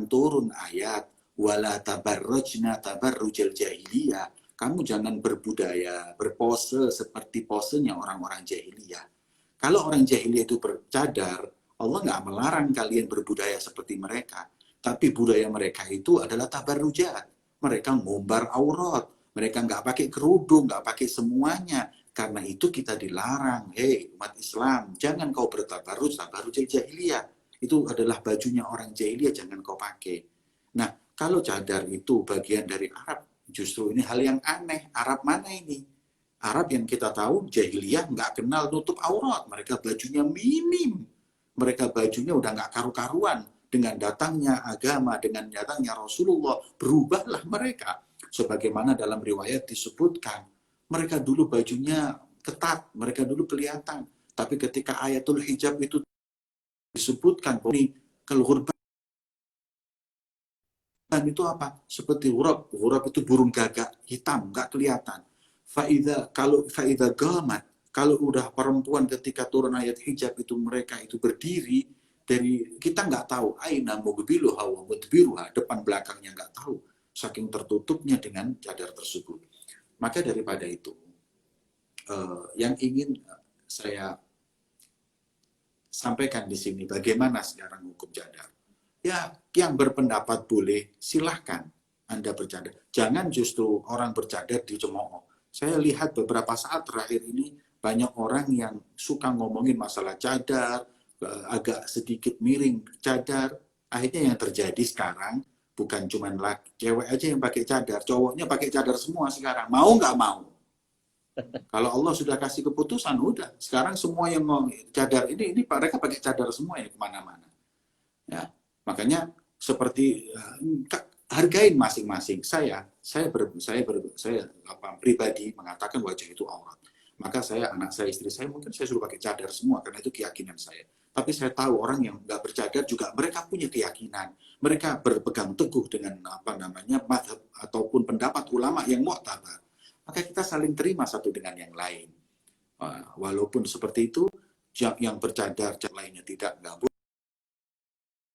B: turun ayat wala tabarrujna tabarrujal jahiliyah. Kamu jangan berbudaya, berpose seperti posenya orang-orang jahiliyah. Kalau orang jahiliyah itu bercadar, Allah nggak melarang kalian berbudaya seperti mereka. Tapi budaya mereka itu adalah tabarrujat. Mereka ngumbar aurat. Mereka nggak pakai kerudung, nggak pakai semuanya. Karena itu kita dilarang. Hei umat Islam, jangan kau bertabarruj, tabarrujal jahiliyah. Itu adalah bajunya orang jahiliyah, jangan kau pakai. Nah, kalau cadar itu bagian dari Arab, justru ini hal yang aneh. Arab mana ini? Arab yang kita tahu jahiliyah nggak kenal nutup aurat, mereka bajunya minim, mereka bajunya udah nggak karu-karuan. Dengan datangnya agama, dengan datangnya Rasulullah, berubahlah mereka. Sebagaimana dalam riwayat disebutkan, mereka dulu bajunya ketat, mereka dulu kelihatan. Tapi ketika ayatul hijab itu disebutkan, ini keluhur dan itu apa? Seperti huruf. Huruf itu burung gagak hitam, nggak kelihatan. Faida gamat, kalau udah perempuan ketika turun ayat hijab itu mereka itu berdiri dari kita nggak tahu aina mugbiluha wa mudbiruha, depan belakangnya nggak tahu, saking tertutupnya dengan cadar tersebut. Maka daripada itu yang ingin saya sampaikan di sini, bagaimana sekarang hukum cadar. Ya, yang berpendapat boleh, silahkan Anda bercadar. Jangan justru orang bercadar dicemooh. Saya lihat beberapa saat terakhir ini, banyak orang yang suka ngomongin masalah cadar, agak sedikit miring cadar. Akhirnya yang terjadi sekarang, bukan cuma cewek aja yang pakai cadar, cowoknya pakai cadar semua sekarang. Mau nggak mau. Kalau Allah sudah kasih keputusan, udah. Sekarang semua yang mau cadar ini mereka pakai cadar semua ya kemana-mana. Ya, makanya seperti hargain masing-masing. Saya pribadi mengatakan wajah itu aurat. Maka saya, anak saya, istri saya mungkin saya suruh pakai cadar semua karena itu keyakinan saya. Tapi saya tahu orang yang nggak bercadar juga mereka punya keyakinan. Mereka berpegang teguh dengan mazhab ataupun pendapat ulama yang mu'tabar. Maka kita saling terima satu dengan yang lain. Walaupun seperti itu, yang bercadar lainnya nggak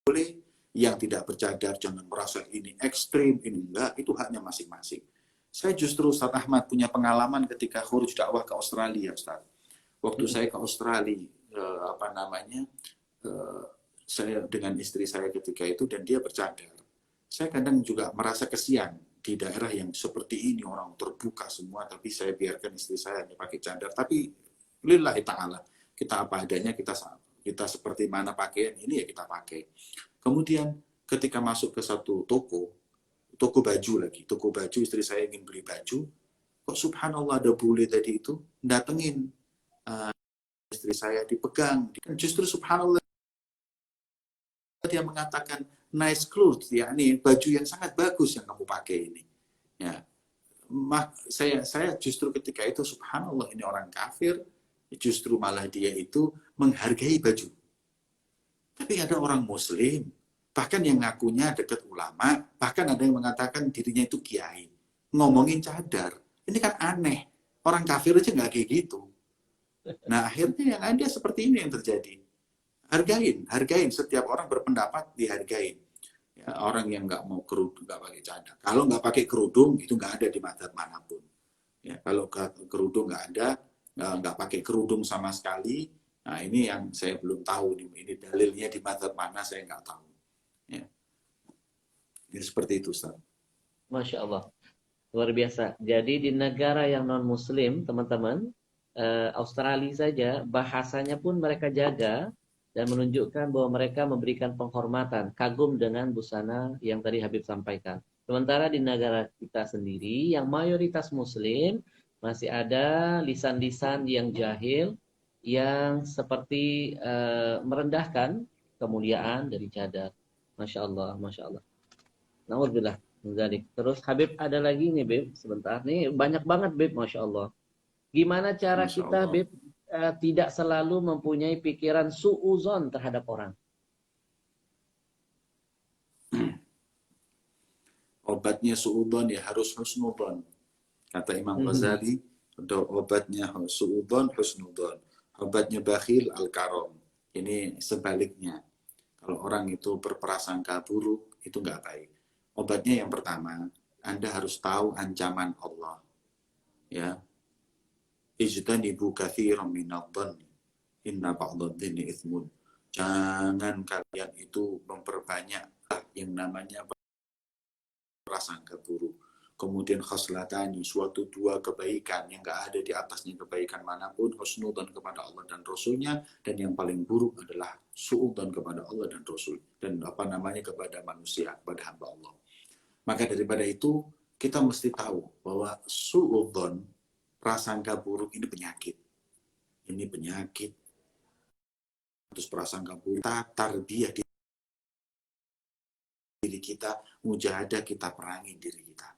B: boleh, yang tidak bercadar jangan merasa ini ekstrim, ini enggak, itu haknya masing-masing. Saya justru Ustaz Ahmad punya pengalaman ketika khuruj dakwah ke Australia, Ustaz. Waktu saya ke Australia, saya dengan istri saya ketika itu dan dia bercadar. Saya kadang juga merasa kesian di daerah yang seperti ini, orang terbuka semua, tapi saya biarkan istri saya hanya pakai cadar. Tapi lillahi ta'ala, kita apa adanya, kita seperti mana pakaian ini ya kita pakai. Kemudian ketika masuk ke satu toko baju lagi, toko baju, istri saya ingin beli baju, kok subhanallah ada bule tadi itu datengin istri saya, dipegang, justru subhanallah dia mengatakan nice clothes, ya ini baju yang sangat bagus yang kamu pakai ini. Ya, saya justru ketika itu subhanallah, ini orang kafir, justru malah dia itu menghargai baju. Tapi ada orang muslim, bahkan yang ngakunya dekat ulama, bahkan ada yang mengatakan dirinya itu kiai, ngomongin cadar. Ini kan aneh. Orang kafir aja nggak kayak gitu. Nah akhirnya yang ada seperti ini yang terjadi. Hargain. Setiap orang berpendapat dihargain. Ya, orang yang nggak mau kerudung, nggak pakai cadar. Kalau nggak pakai kerudung, itu nggak ada di mazhab manapun. Ya, kalau kerudung nggak ada, nggak pakai kerudung sama sekali. Nah ini yang saya belum tahu. Ini dalilnya di mazhab mana, saya nggak tahu. Ya. Jadi seperti itu, Ustaz.
A: Masya Allah. Luar biasa. Jadi di negara yang non-muslim, teman-teman, Australia saja, bahasanya pun mereka jaga dan menunjukkan bahwa mereka memberikan penghormatan, kagum dengan busana yang tadi Habib sampaikan. Sementara di negara kita sendiri yang mayoritas muslim masih ada lisan-lisan yang jahil yang seperti merendahkan kemuliaan dari cadar. Masya Allah, Masya Allah. Nauzubillah min dzalik. Terus Habib ada lagi nih Beb, sebentar. Nih banyak banget Beb, Masya Allah. Gimana cara
B: Masya
A: kita
B: Allah.
A: Beb tidak selalu mempunyai pikiran suuzon terhadap orang?
B: Obatnya suudon ya harus husnudon. Kata Imam
A: Mhm.
B: Ghazali, obatnya suudon, husnudon. Obatnya bakhil, al-karom. Ini sebaliknya. Kalau orang itu berprasangka buruk, itu nggak baik. Obatnya yang pertama, Anda harus tahu ancaman Allah. Ya, ijtanibu katsiran minadh-dhann, inna ba'dadh-dhanni itsmun. Jangan kalian itu memperbanyak yang namanya prasangka buruk. Kemudian khoslatani, suatu dua kebaikan yang gak ada di atasnya kebaikan manapun, husnudan kepada Allah dan Rasulnya, dan yang paling buruk adalah suudan kepada Allah dan Rasul, dan apa namanya kepada manusia, kepada hamba Allah. Maka daripada itu, kita mesti tahu bahwa suudan, prasangka buruk ini penyakit. Ini penyakit. Terus prasangka buruk, tatar dia di diri kita, mujahadah kita perangi diri kita.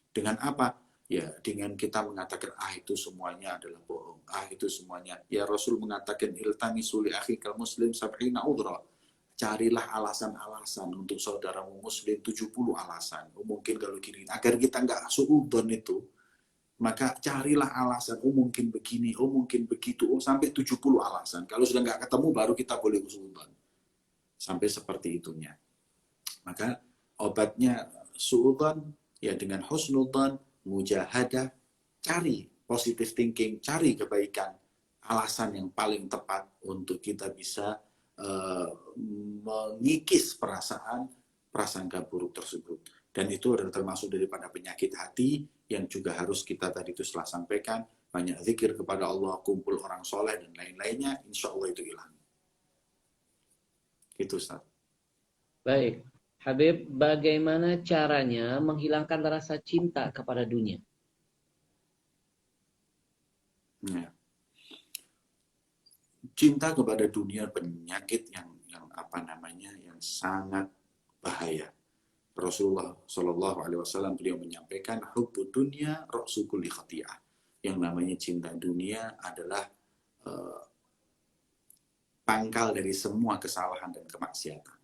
B: Dengan apa? Ya, dengan kita mengatakan, itu semuanya adalah bohong. Itu semuanya. Ya, Rasul mengatakan, iltamisu li akhikal muslim sab'ina udra. Carilah alasan-alasan untuk saudaramu muslim 70 alasan. Mungkin kalau gini, agar kita nggak suudon itu, maka carilah alasan. Mungkin begini, mungkin begitu. Sampai 70 alasan. Kalau sudah nggak ketemu, baru kita boleh suudon. Sampai seperti itunya. Maka obatnya suudon, ya dengan husnudzon, mujahadah, cari positive thinking, cari kebaikan, alasan yang paling tepat untuk kita bisa mengikis prasangka buruk tersebut. Dan itu adalah termasuk daripada penyakit hati yang juga harus kita tadi itu setelah sampaikan, banyak zikir kepada Allah, kumpul orang soleh dan lain-lainnya, insya Allah itu hilang. Itu Ustaz.
A: Baik. Habib, bagaimana caranya menghilangkan rasa cinta kepada dunia?
B: Ya. Cinta kepada dunia penyakit yang apa namanya yang sangat bahaya. Rasulullah Shallallahu Alaihi Wasallam beliau menyampaikan hubbud dunya ra'su kulli khati'ah. Yang namanya cinta dunia adalah pangkal dari semua kesalahan dan kemaksiatan.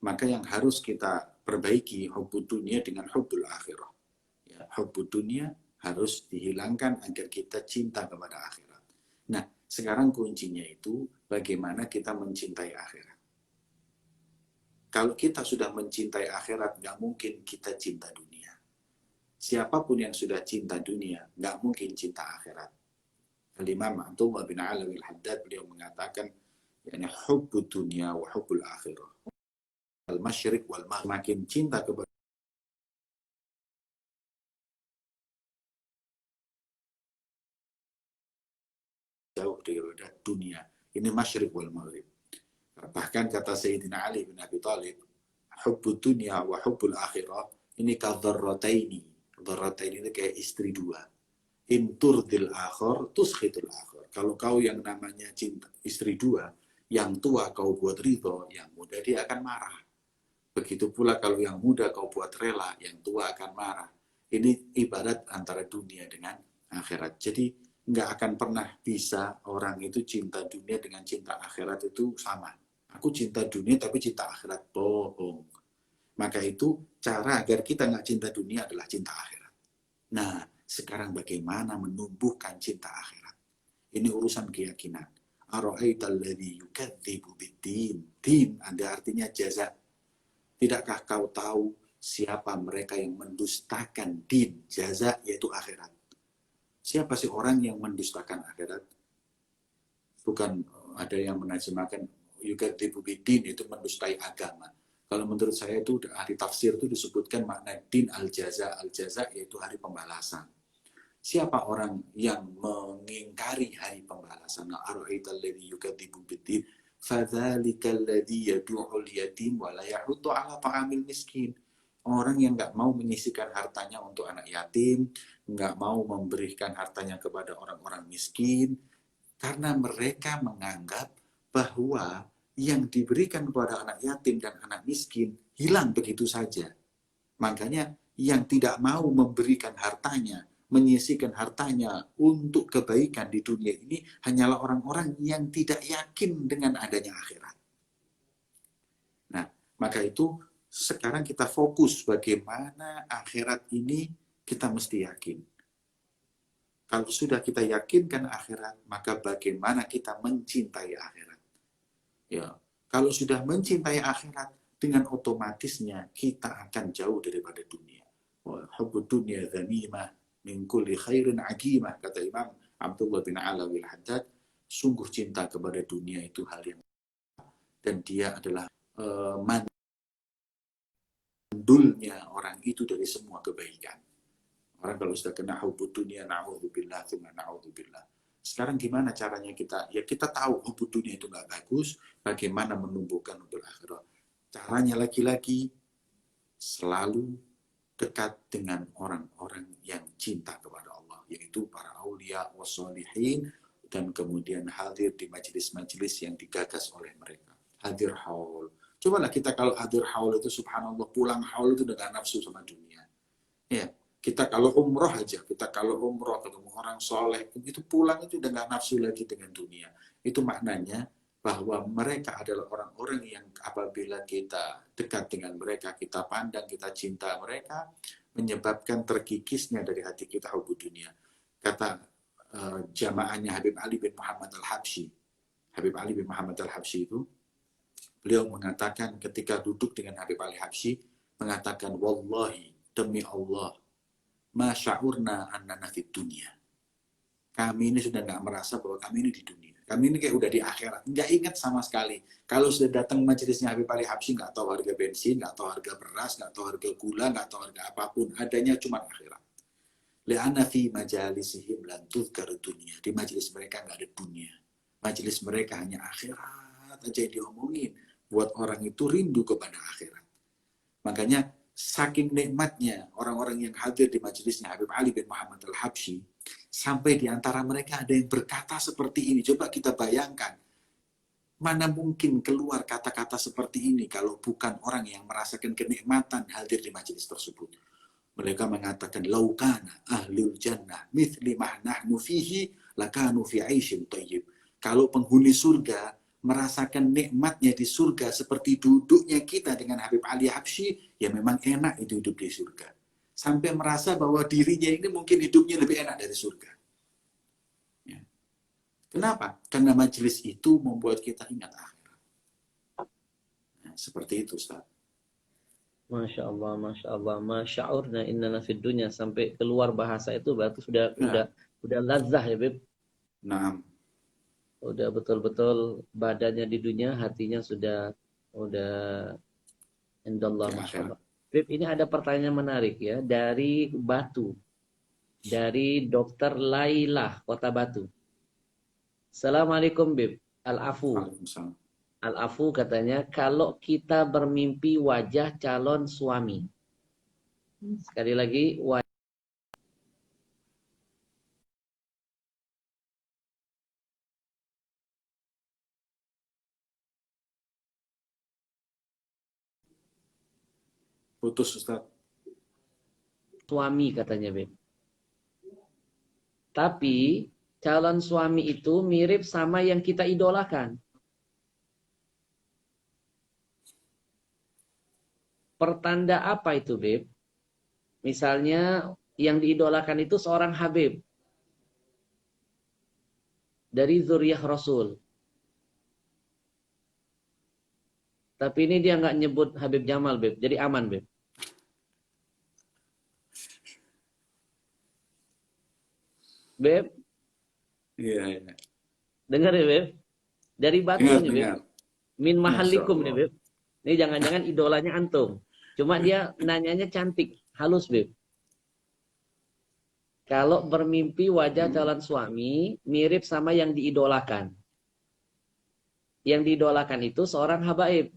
B: Maka yang harus kita perbaiki hubbud dunia dengan hubbul akhirah. Ya, hubbud dunia harus dihilangkan agar kita cinta kepada akhirat. Nah, sekarang kuncinya itu bagaimana kita mencintai akhirat. Kalau kita sudah mencintai akhirat, nggak mungkin kita cinta dunia. Siapapun yang sudah cinta dunia, nggak mungkin cinta akhirat. Al-Imam Abdullah bin Alawi al-Haddad beliau mengatakan, yani hubbud dunia wa hubbul akhirah. Al-masyriq wal maghrib. Makin cinta kepada jauh daripada dunia. Ini masyriq wal maghrib. Bahkan kata Sayyidina Ali bin Abi Thalib, hubbud dunya wa hubbul akhirah ini kadharrataini. Dharrataini itu kayak istri dua. In turdil akhir tuskhitul akhir. Kalau kau yang namanya cinta istri dua, yang tua kau buat ridho, yang muda dia akan marah. Begitu pula kalau yang muda kau buat rela, yang tua akan marah. Ini ibarat antara dunia dengan akhirat. Jadi nggak akan pernah bisa orang itu cinta dunia dengan cinta akhirat itu sama. Aku cinta dunia tapi cinta akhirat. Bohong. Maka itu cara agar kita nggak cinta dunia adalah cinta akhirat. Nah, sekarang bagaimana menumbuhkan cinta akhirat? Ini urusan keyakinan. Ara'aital ladzi yukadzibu bid-din. Din ada artinya jaza. Tidakkah kau tahu siapa mereka yang mendustakan din, jaza yaitu akhirat? Siapa sih orang yang mendustakan akhirat? Bukan ada yang menerjemahkan yukadzibu bid-din itu mendustai agama. Kalau menurut saya itu ahli tafsir itu disebutkan makna din al-jaza. Al-jaza yaitu hari pembalasan. Siapa orang yang mengingkari hari pembalasan? Ara'aital ladzi yukadzibu bid-din fadzalika alladzi yad'u al-yatim wa la yahuddu 'ala ta'amil miskin. Orang yang nggak mau menyisihkan hartanya untuk anak yatim, nggak mau memberikan hartanya kepada orang-orang miskin, karena mereka menganggap bahwa yang diberikan kepada anak yatim dan anak miskin hilang begitu saja. Makanya yang tidak mau memberikan hartanya, menyisihkan hartanya untuk kebaikan di dunia ini hanyalah orang-orang yang tidak yakin dengan adanya akhirat. Nah, maka itu sekarang kita fokus bagaimana akhirat ini kita mesti yakin. Kalau sudah kita yakinkan akhirat, maka bagaimana kita mencintai akhirat. Ya, kalau sudah mencintai akhirat, dengan otomatisnya kita akan jauh daripada dunia. Hubbud dunya dhamimah min kulli khairin aqimah, kata Imam Abdullah bin Alawi al-Haddad. Sungguh cinta kepada dunia itu hal yang, dan dia adalah mandulnya orang itu dari semua kebaikan. Orang kalau sudah kena hubbud dunia, na'udzubillah, tsumma na'udzubillah. Sekarang gimana caranya kita? Ya kita tahu hubbud dunia itu nggak bagus, bagaimana menumbuhkan hubbul akhirah. Caranya lagi-lagi selalu dekat dengan orang-orang yang cinta kepada Allah, yaitu para aulia wassalihin, dan kemudian hadir di majelis-majelis yang digagas oleh mereka. Hadir haul. Cobalah kita kalau hadir haul itu subhanallah, pulang haul itu dengan nafsu sama dunia. Ya, kita kalau umroh aja, kita kalau umroh ketemu orang soleh, itu pulang itu dengan nafsu lagi dengan dunia. Itu maknanya bahwa mereka adalah orang-orang yang apabila kita dekat dengan mereka, kita pandang, kita cinta mereka, menyebabkan terkikisnya dari hati kita hubbud dunia. Kata jamaahnya Habib Ali bin Muhammad al-Habsyi. Habib Ali bin Muhammad al-Habsyi itu, beliau mengatakan ketika duduk dengan Habib Ali Habsyi, mengatakan, wallahi, demi Allah, ma sya'urna annana fid dunia. Kami ini sudah nggak merasa bahwa kami ini di dunia. Kami ini kayak udah di akhirat. Nggak ingat sama sekali. Kalau sudah datang majelisnya Habib Ali Habsyi, nggak tahu harga bensin, nggak tahu harga beras, nggak tahu harga gula, nggak tahu harga apapun. Adanya cuma akhirat. Li'anna fi majalisihim lan tuzkar dunia. Di majelis mereka nggak ada dunia. Majelis mereka hanya akhirat aja yang diomongin. Buat orang itu rindu kepada akhirat. Makanya saking nikmatnya orang-orang yang hadir di majelisnya Habib Ali bin Muhammad al-Habsyi, sampai di antara mereka ada yang berkata seperti ini. Coba kita bayangkan, mana mungkin keluar kata-kata seperti ini kalau bukan orang yang merasakan kenikmatan hadir di majelis tersebut. Mereka mengatakan, laukana ahlul jannah mithli ma nahnu fihi lakanu fi 'aisyin thayyib. Kalau penghuni surga merasakan nikmatnya di surga seperti duduknya kita dengan Habib Ali Habsyi, ya memang enak itu hidup di surga. Sampai merasa bahwa dirinya ini mungkin hidupnya lebih enak dari surga. Ya. Kenapa? Karena majelis itu membuat kita ingat akhirat. Nah, seperti itu, Ustaz.
A: Masya Allah, Masya Allah, masya'urna innana fid dunya, sampai keluar bahasa itu berarti udah lazah ya, Beb.
B: Nah,
A: Udah betul-betul badannya di dunia, hatinya udah indallah,
B: ya,
A: Masya Allah. Beb, ini ada pertanyaan menarik ya dari Batu, dari Dokter Lailah, Kota Batu. Assalamualaikum, Beb. Al-Afu.
B: Waalaikumsalam.
A: Al-Afu katanya, kalau kita bermimpi wajah calon suami. Sekali lagi, wajah.
B: Putus, Ustaz.
A: Suami katanya, Beb. Tapi calon suami itu mirip sama yang kita idolakan. Pertanda apa itu, Beb? Misalnya yang diidolakan itu seorang Habib dari zuriyah Rasul. Tapi ini dia nggak nyebut Habib Jamal, Beb. Jadi aman, Beb. Beb?
B: Iya, iya.
A: Dengar ya, Beb? Dari Batu
B: Ingat,
A: nih, Beb.
B: ingat.
A: Min
B: Masya
A: mahalikum nih,
B: Allah.
A: Beb. Ini jangan-jangan idolanya antum. Cuma dia nanyanya cantik, halus, Beb. Kalau bermimpi wajah calon suami mirip sama yang diidolakan. Yang diidolakan itu seorang habaib.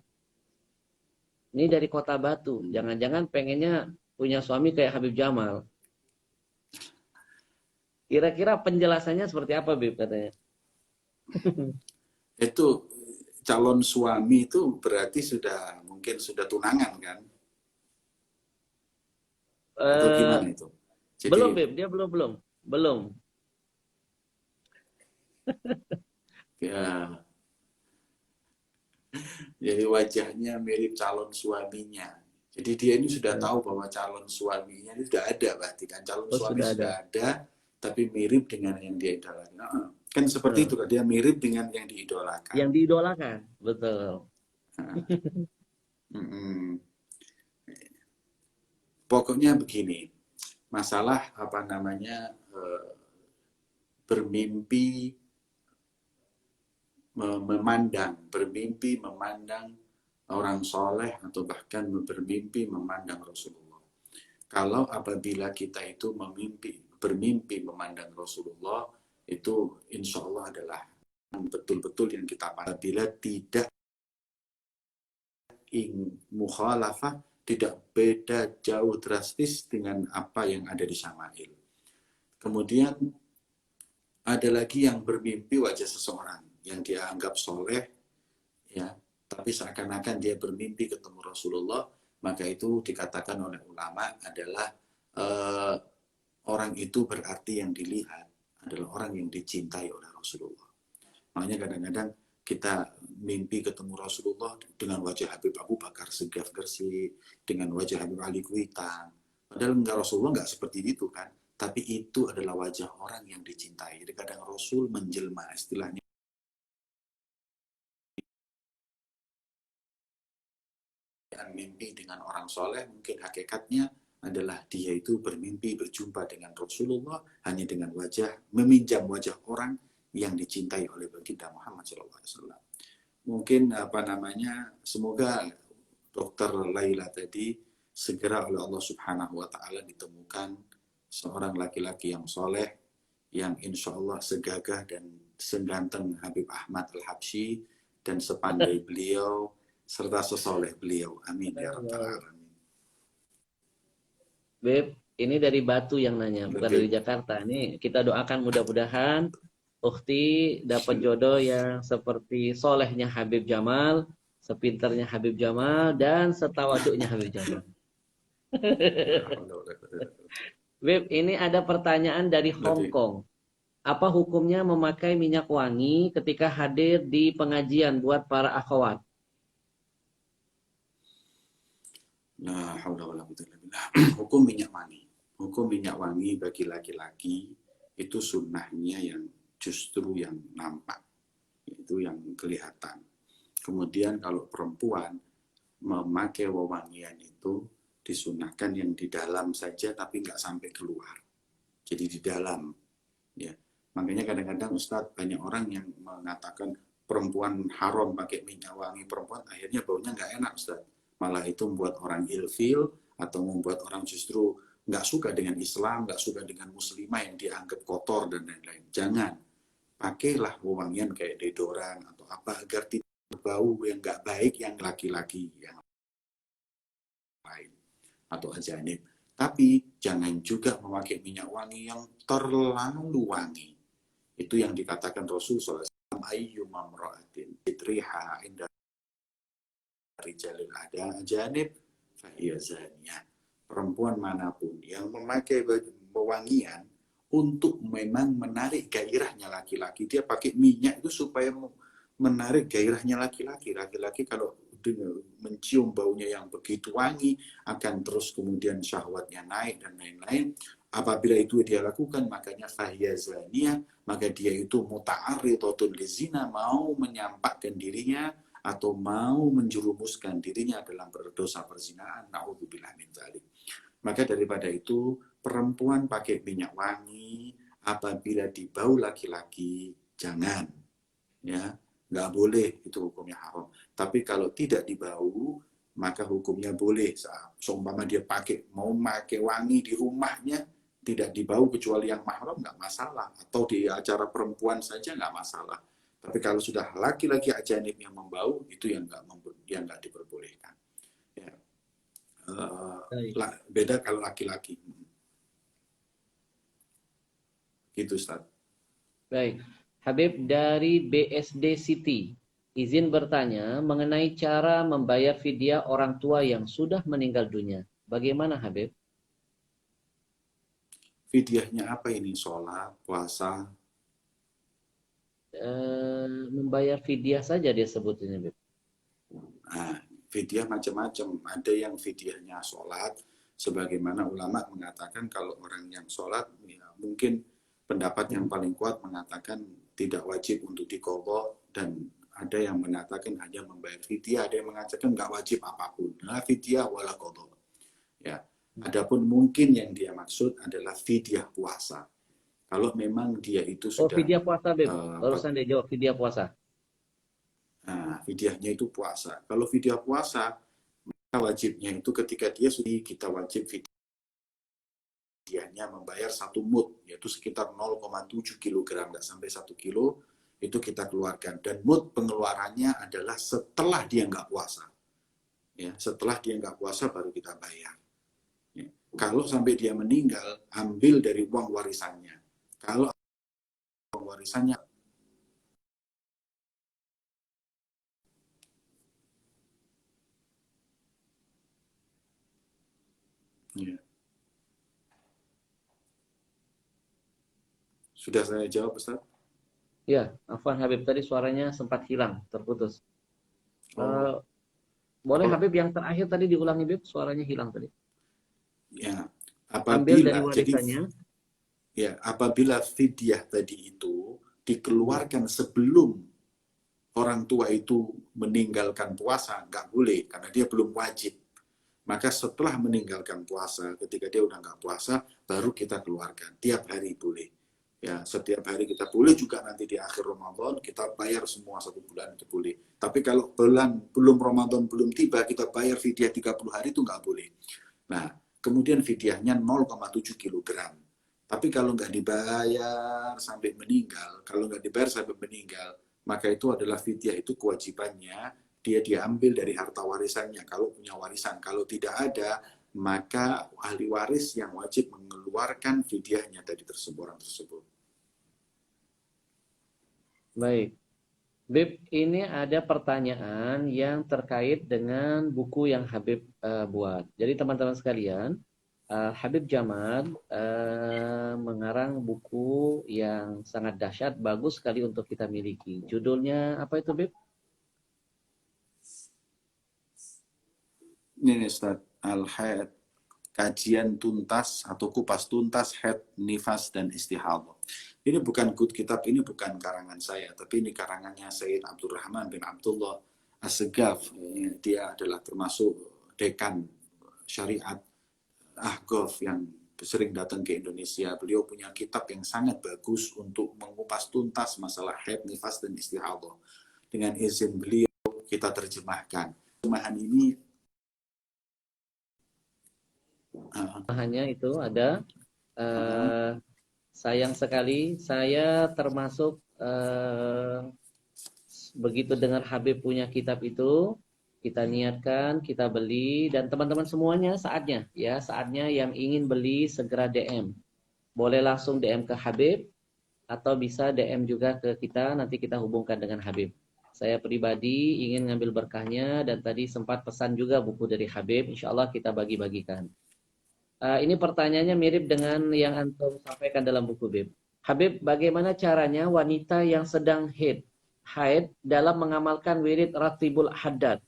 A: Ini dari Kota Batu. Jangan-jangan pengennya punya suami kayak Habib Jamal. Kira-kira penjelasannya seperti apa, Bib, katanya?
B: Itu calon suami itu berarti mungkin sudah tunangan kan? Atau
A: Eh,
B: gimana itu?
A: belum,
B: Jadi
A: Bib. Dia belum. Belum.
B: ya, jadi wajahnya mirip calon suaminya. Jadi dia ini sudah tahu bahwa calon suaminya ini sudah ada, berarti kan calon
A: Oh,
B: suami
A: sudah ada.
B: sudah ada, tapi mirip dengan yang dia idolakan. Nah, kan seperti
A: Eh,
B: itu kan, dia mirip dengan yang diidolakan.
A: yang diidolakan. Betul.
B: Nah, mm-mm. Pokoknya begini, masalah apa namanya bermimpi bermimpi memandang orang soleh atau bahkan bermimpi memandang Rasulullah. Kalau apabila kita itu bermimpi memandang Rasulullah, itu insya Allah adalah betul-betul yang kita pandang. Apabila tidak mukhalafah, tidak beda jauh drastis dengan apa yang ada di Syama'il. Kemudian ada lagi yang bermimpi wajah seseorang yang dia anggap soleh, ya, tapi seakan-akan dia bermimpi ketemu Rasulullah, maka itu dikatakan oleh ulama adalah orang itu berarti yang dilihat adalah orang yang dicintai oleh Rasulullah. Makanya kadang-kadang kita mimpi ketemu Rasulullah dengan wajah Habib Abu Bakar Segaf Gersi, dengan wajah Habib Ali Kuitang. Padahal Rasulullah nggak seperti itu kan. Tapi itu adalah wajah orang yang dicintai. Jadi kadang Rasul menjelma, istilahnya mimpi dengan orang soleh, mungkin hakikatnya adalah dia itu bermimpi berjumpa dengan Rasulullah hanya dengan meminjam wajah orang yang dicintai oleh baginda Muhammad SAW. Mungkin semoga Dokter Laila tadi segera oleh Allah Subhanahu Wa Taala ditemukan seorang laki-laki yang soleh, yang insya Allah segagah dan seganteng Habib Ahmad Al-Habsyi dan sepandai beliau serta sesoleh beliau. Amin ya rabbal alamin.
A: Beb, ini dari Batu yang nanya, bukan dari
B: Oke.
A: Jakarta. Ini kita doakan mudah-mudahan Ukti dapat jodoh yang seperti solehnya Habib Jamal, sepinternya Habib Jamal, dan setawaduknya Habib Jamal. Beb, ini ada pertanyaan dari Hong Kong. Apa hukumnya memakai minyak wangi ketika hadir di pengajian buat para akhwat?
B: Nah, hukum minyak wangi. Hukum minyak wangi bagi laki-laki itu sunnahnya yang justru yang nampak, itu yang kelihatan. Kemudian kalau perempuan memakai wewangian itu disunahkan yang di dalam saja tapi nggak sampai keluar. Jadi di dalam, ya. Makanya kadang-kadang Ustadz banyak orang yang mengatakan perempuan haram pakai minyak wangi perempuan, akhirnya baunya nggak enak Ustadz. Malah itu membuat orang ilfil atau membuat orang justru nggak suka dengan Islam, nggak suka dengan muslimah yang dianggap kotor dan lain-lain. Jangan. Pakailah wewangian kayak deodoran atau apa agar tidak berbau yang nggak baik yang laki-laki yang lain atau ajanib. Tapi jangan juga memakai minyak wangi yang terlalu wangi. Itu yang dikatakan Rasul SAW. Ayyuma mra'atin itriha inda rijalil ada ajanib fahiya zaniyah. Perempuan manapun yang memakai wewangian untuk memang menarik gairahnya laki-laki, dia pakai minyak itu supaya menarik gairahnya laki-laki. Laki-laki kalau mencium baunya yang begitu wangi akan terus kemudian syahwatnya naik dan lain-lain. Apabila itu dia lakukan, makanya fahiya zaniyah, maka dia itu muta'arridatun lizina, mau menyampakkan dirinya atau mau menjerumuskan dirinya dalam berdosa perzinaan. Na'udzubillah min dzalik. Maka daripada itu perempuan pakai minyak wangi apabila dibau laki-laki jangan, ya, nggak boleh, itu hukumnya haram. Tapi kalau tidak dibau maka hukumnya boleh. Seumpama dia mau pakai wangi di rumahnya tidak dibau kecuali yang mahram nggak masalah, atau di acara perempuan saja nggak masalah. Tapi kalau sudah laki-laki ajanib yang membau itu yang nggak diperbolehkan. Ya,
A: Baik.
B: Beda kalau laki-laki. Gitu, Ustaz.
A: Baik. Habib dari BSD City. Izin bertanya mengenai cara membayar fidyah orang tua yang sudah meninggal dunia. Bagaimana Habib?
B: Fidyahnya apa ini? Sholat, puasa?
A: Membayar fidyah saja dia sebut ini Habib.
B: Nah, fidyah macam-macam. Ada yang fidyahnya sholat, sebagaimana ulama mengatakan kalau orang yang sholat, ya, mungkin pendapat yang paling kuat mengatakan tidak wajib untuk diqadha, dan ada yang mengatakan hanya membayar fidyah, ada yang mengatakan nggak wajib apapun. Nah, fidyah wala qadha. Ya. Adapun mungkin yang dia maksud adalah fidyah puasa. Kalau memang dia itu
A: Oh,
B: sudah
A: fidyah puasa Habib. Barusan dia jawab fidyah puasa.
B: nah, fidyahnya itu puasa. Kalau fidyah puasa, maka wajibnya itu ketika dia sudah, kita wajib fidyahnya membayar 1 mud, yaitu sekitar 0,7 kg, nggak sampai 1 kilo, itu kita keluarkan. Dan mud pengeluarannya adalah setelah dia nggak puasa. Ya, setelah dia nggak puasa baru kita bayar. Ya. Kalau sampai dia meninggal, ambil dari uang warisannya. Kalau uang warisannya, ya. Sudah saya jawab, Ustaz?
A: Ya, Afwan Habib tadi suaranya sempat hilang, terputus.
B: Oh,
A: Boleh
B: kalau
A: Habib yang terakhir tadi diulangi Habib, suaranya hilang tadi.
B: ya,
A: Ambil dari
B: apabila jadi
A: warisannya.
B: ya, apabila fidyah tadi itu dikeluarkan sebelum orang tua itu meninggalkan puasa, nggak boleh, karena dia belum wajib. Maka setelah meninggalkan puasa, ketika dia udah nggak puasa, baru kita keluarkan. Tiap hari boleh. Ya, setiap hari kita boleh, juga nanti di akhir Ramadan kita bayar semua 1 bulan itu boleh. Tapi kalau bulan belum Ramadan belum tiba, kita bayar fidyah 30 hari itu nggak boleh. Nah, kemudian fidyahnya 0,7 kg. Tapi kalau nggak dibayar sampai meninggal, kalau nggak dibayar sampai meninggal, maka itu adalah fidyah, itu kewajibannya dia diambil dari harta warisannya kalau punya warisan. Kalau tidak ada, maka ahli waris yang wajib mengeluarkan fidyahnya dari orang tersebut.
A: Baik. Habib, ini ada pertanyaan yang terkait dengan buku yang Habib buat. Jadi teman-teman sekalian, Habib Jamal mengarang buku yang sangat dahsyat, bagus sekali untuk kita miliki. Judulnya apa itu, Habib?
B: Ini Ustaz, Al-Haid, kajian tuntas atau kupas tuntas haid, nifas, dan istihadah. Ini bukan kitab, ini bukan karangan saya, tapi ini karangannya Sayyid Abdurrahman bin Abdullah As-Segaf. Dia adalah termasuk dekan syariat Ahqaf yang sering datang ke Indonesia. Beliau punya kitab yang sangat bagus untuk mengupas tuntas masalah haid, nifas, dan istihadah. Dengan izin beliau, kita terjemahkan. Terjemahan ini
A: Hanya itu ada. Sayang sekali, saya termasuk begitu dengar Habib punya kitab itu, kita niatkan, kita beli, dan teman-teman semuanya saatnya yang ingin beli segera DM. Boleh langsung DM ke Habib, atau bisa DM juga ke kita, nanti kita hubungkan dengan Habib. Saya pribadi ingin ngambil berkahnya, dan tadi sempat pesan juga buku dari Habib, insya Allah kita bagi-bagikan. Ini pertanyaannya mirip dengan yang Antum sampaikan dalam buku Habib. Habib, bagaimana caranya wanita yang sedang haid dalam mengamalkan wirid Ratibul Haddad?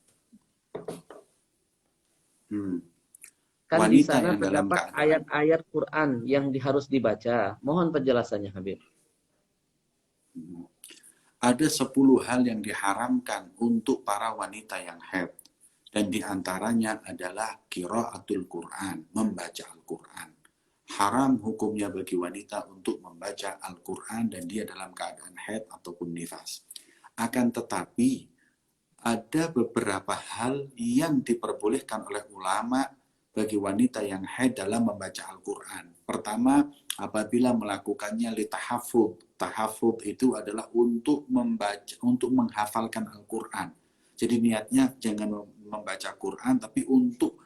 A: Kan di
B: wanita
A: sana
B: yang dalam
A: terdapat
B: keadaan
A: ayat-ayat Quran yang harus dibaca. Mohon penjelasannya, Habib.
B: ada 10 hal yang diharamkan untuk para wanita yang haid. Dan diantaranya adalah qiraatul Quran, membaca Al-Quran. Haram hukumnya bagi wanita untuk membaca Al-Quran dan dia dalam keadaan haid ataupun nifas. Akan tetapi, ada beberapa hal yang diperbolehkan oleh ulama bagi wanita yang haid dalam membaca Al-Quran. Pertama, apabila melakukannya litahafud. Tahafud itu adalah untuk membaca, untuk menghafalkan Al-Quran. Jadi niatnya jangan membaca Quran, tapi untuk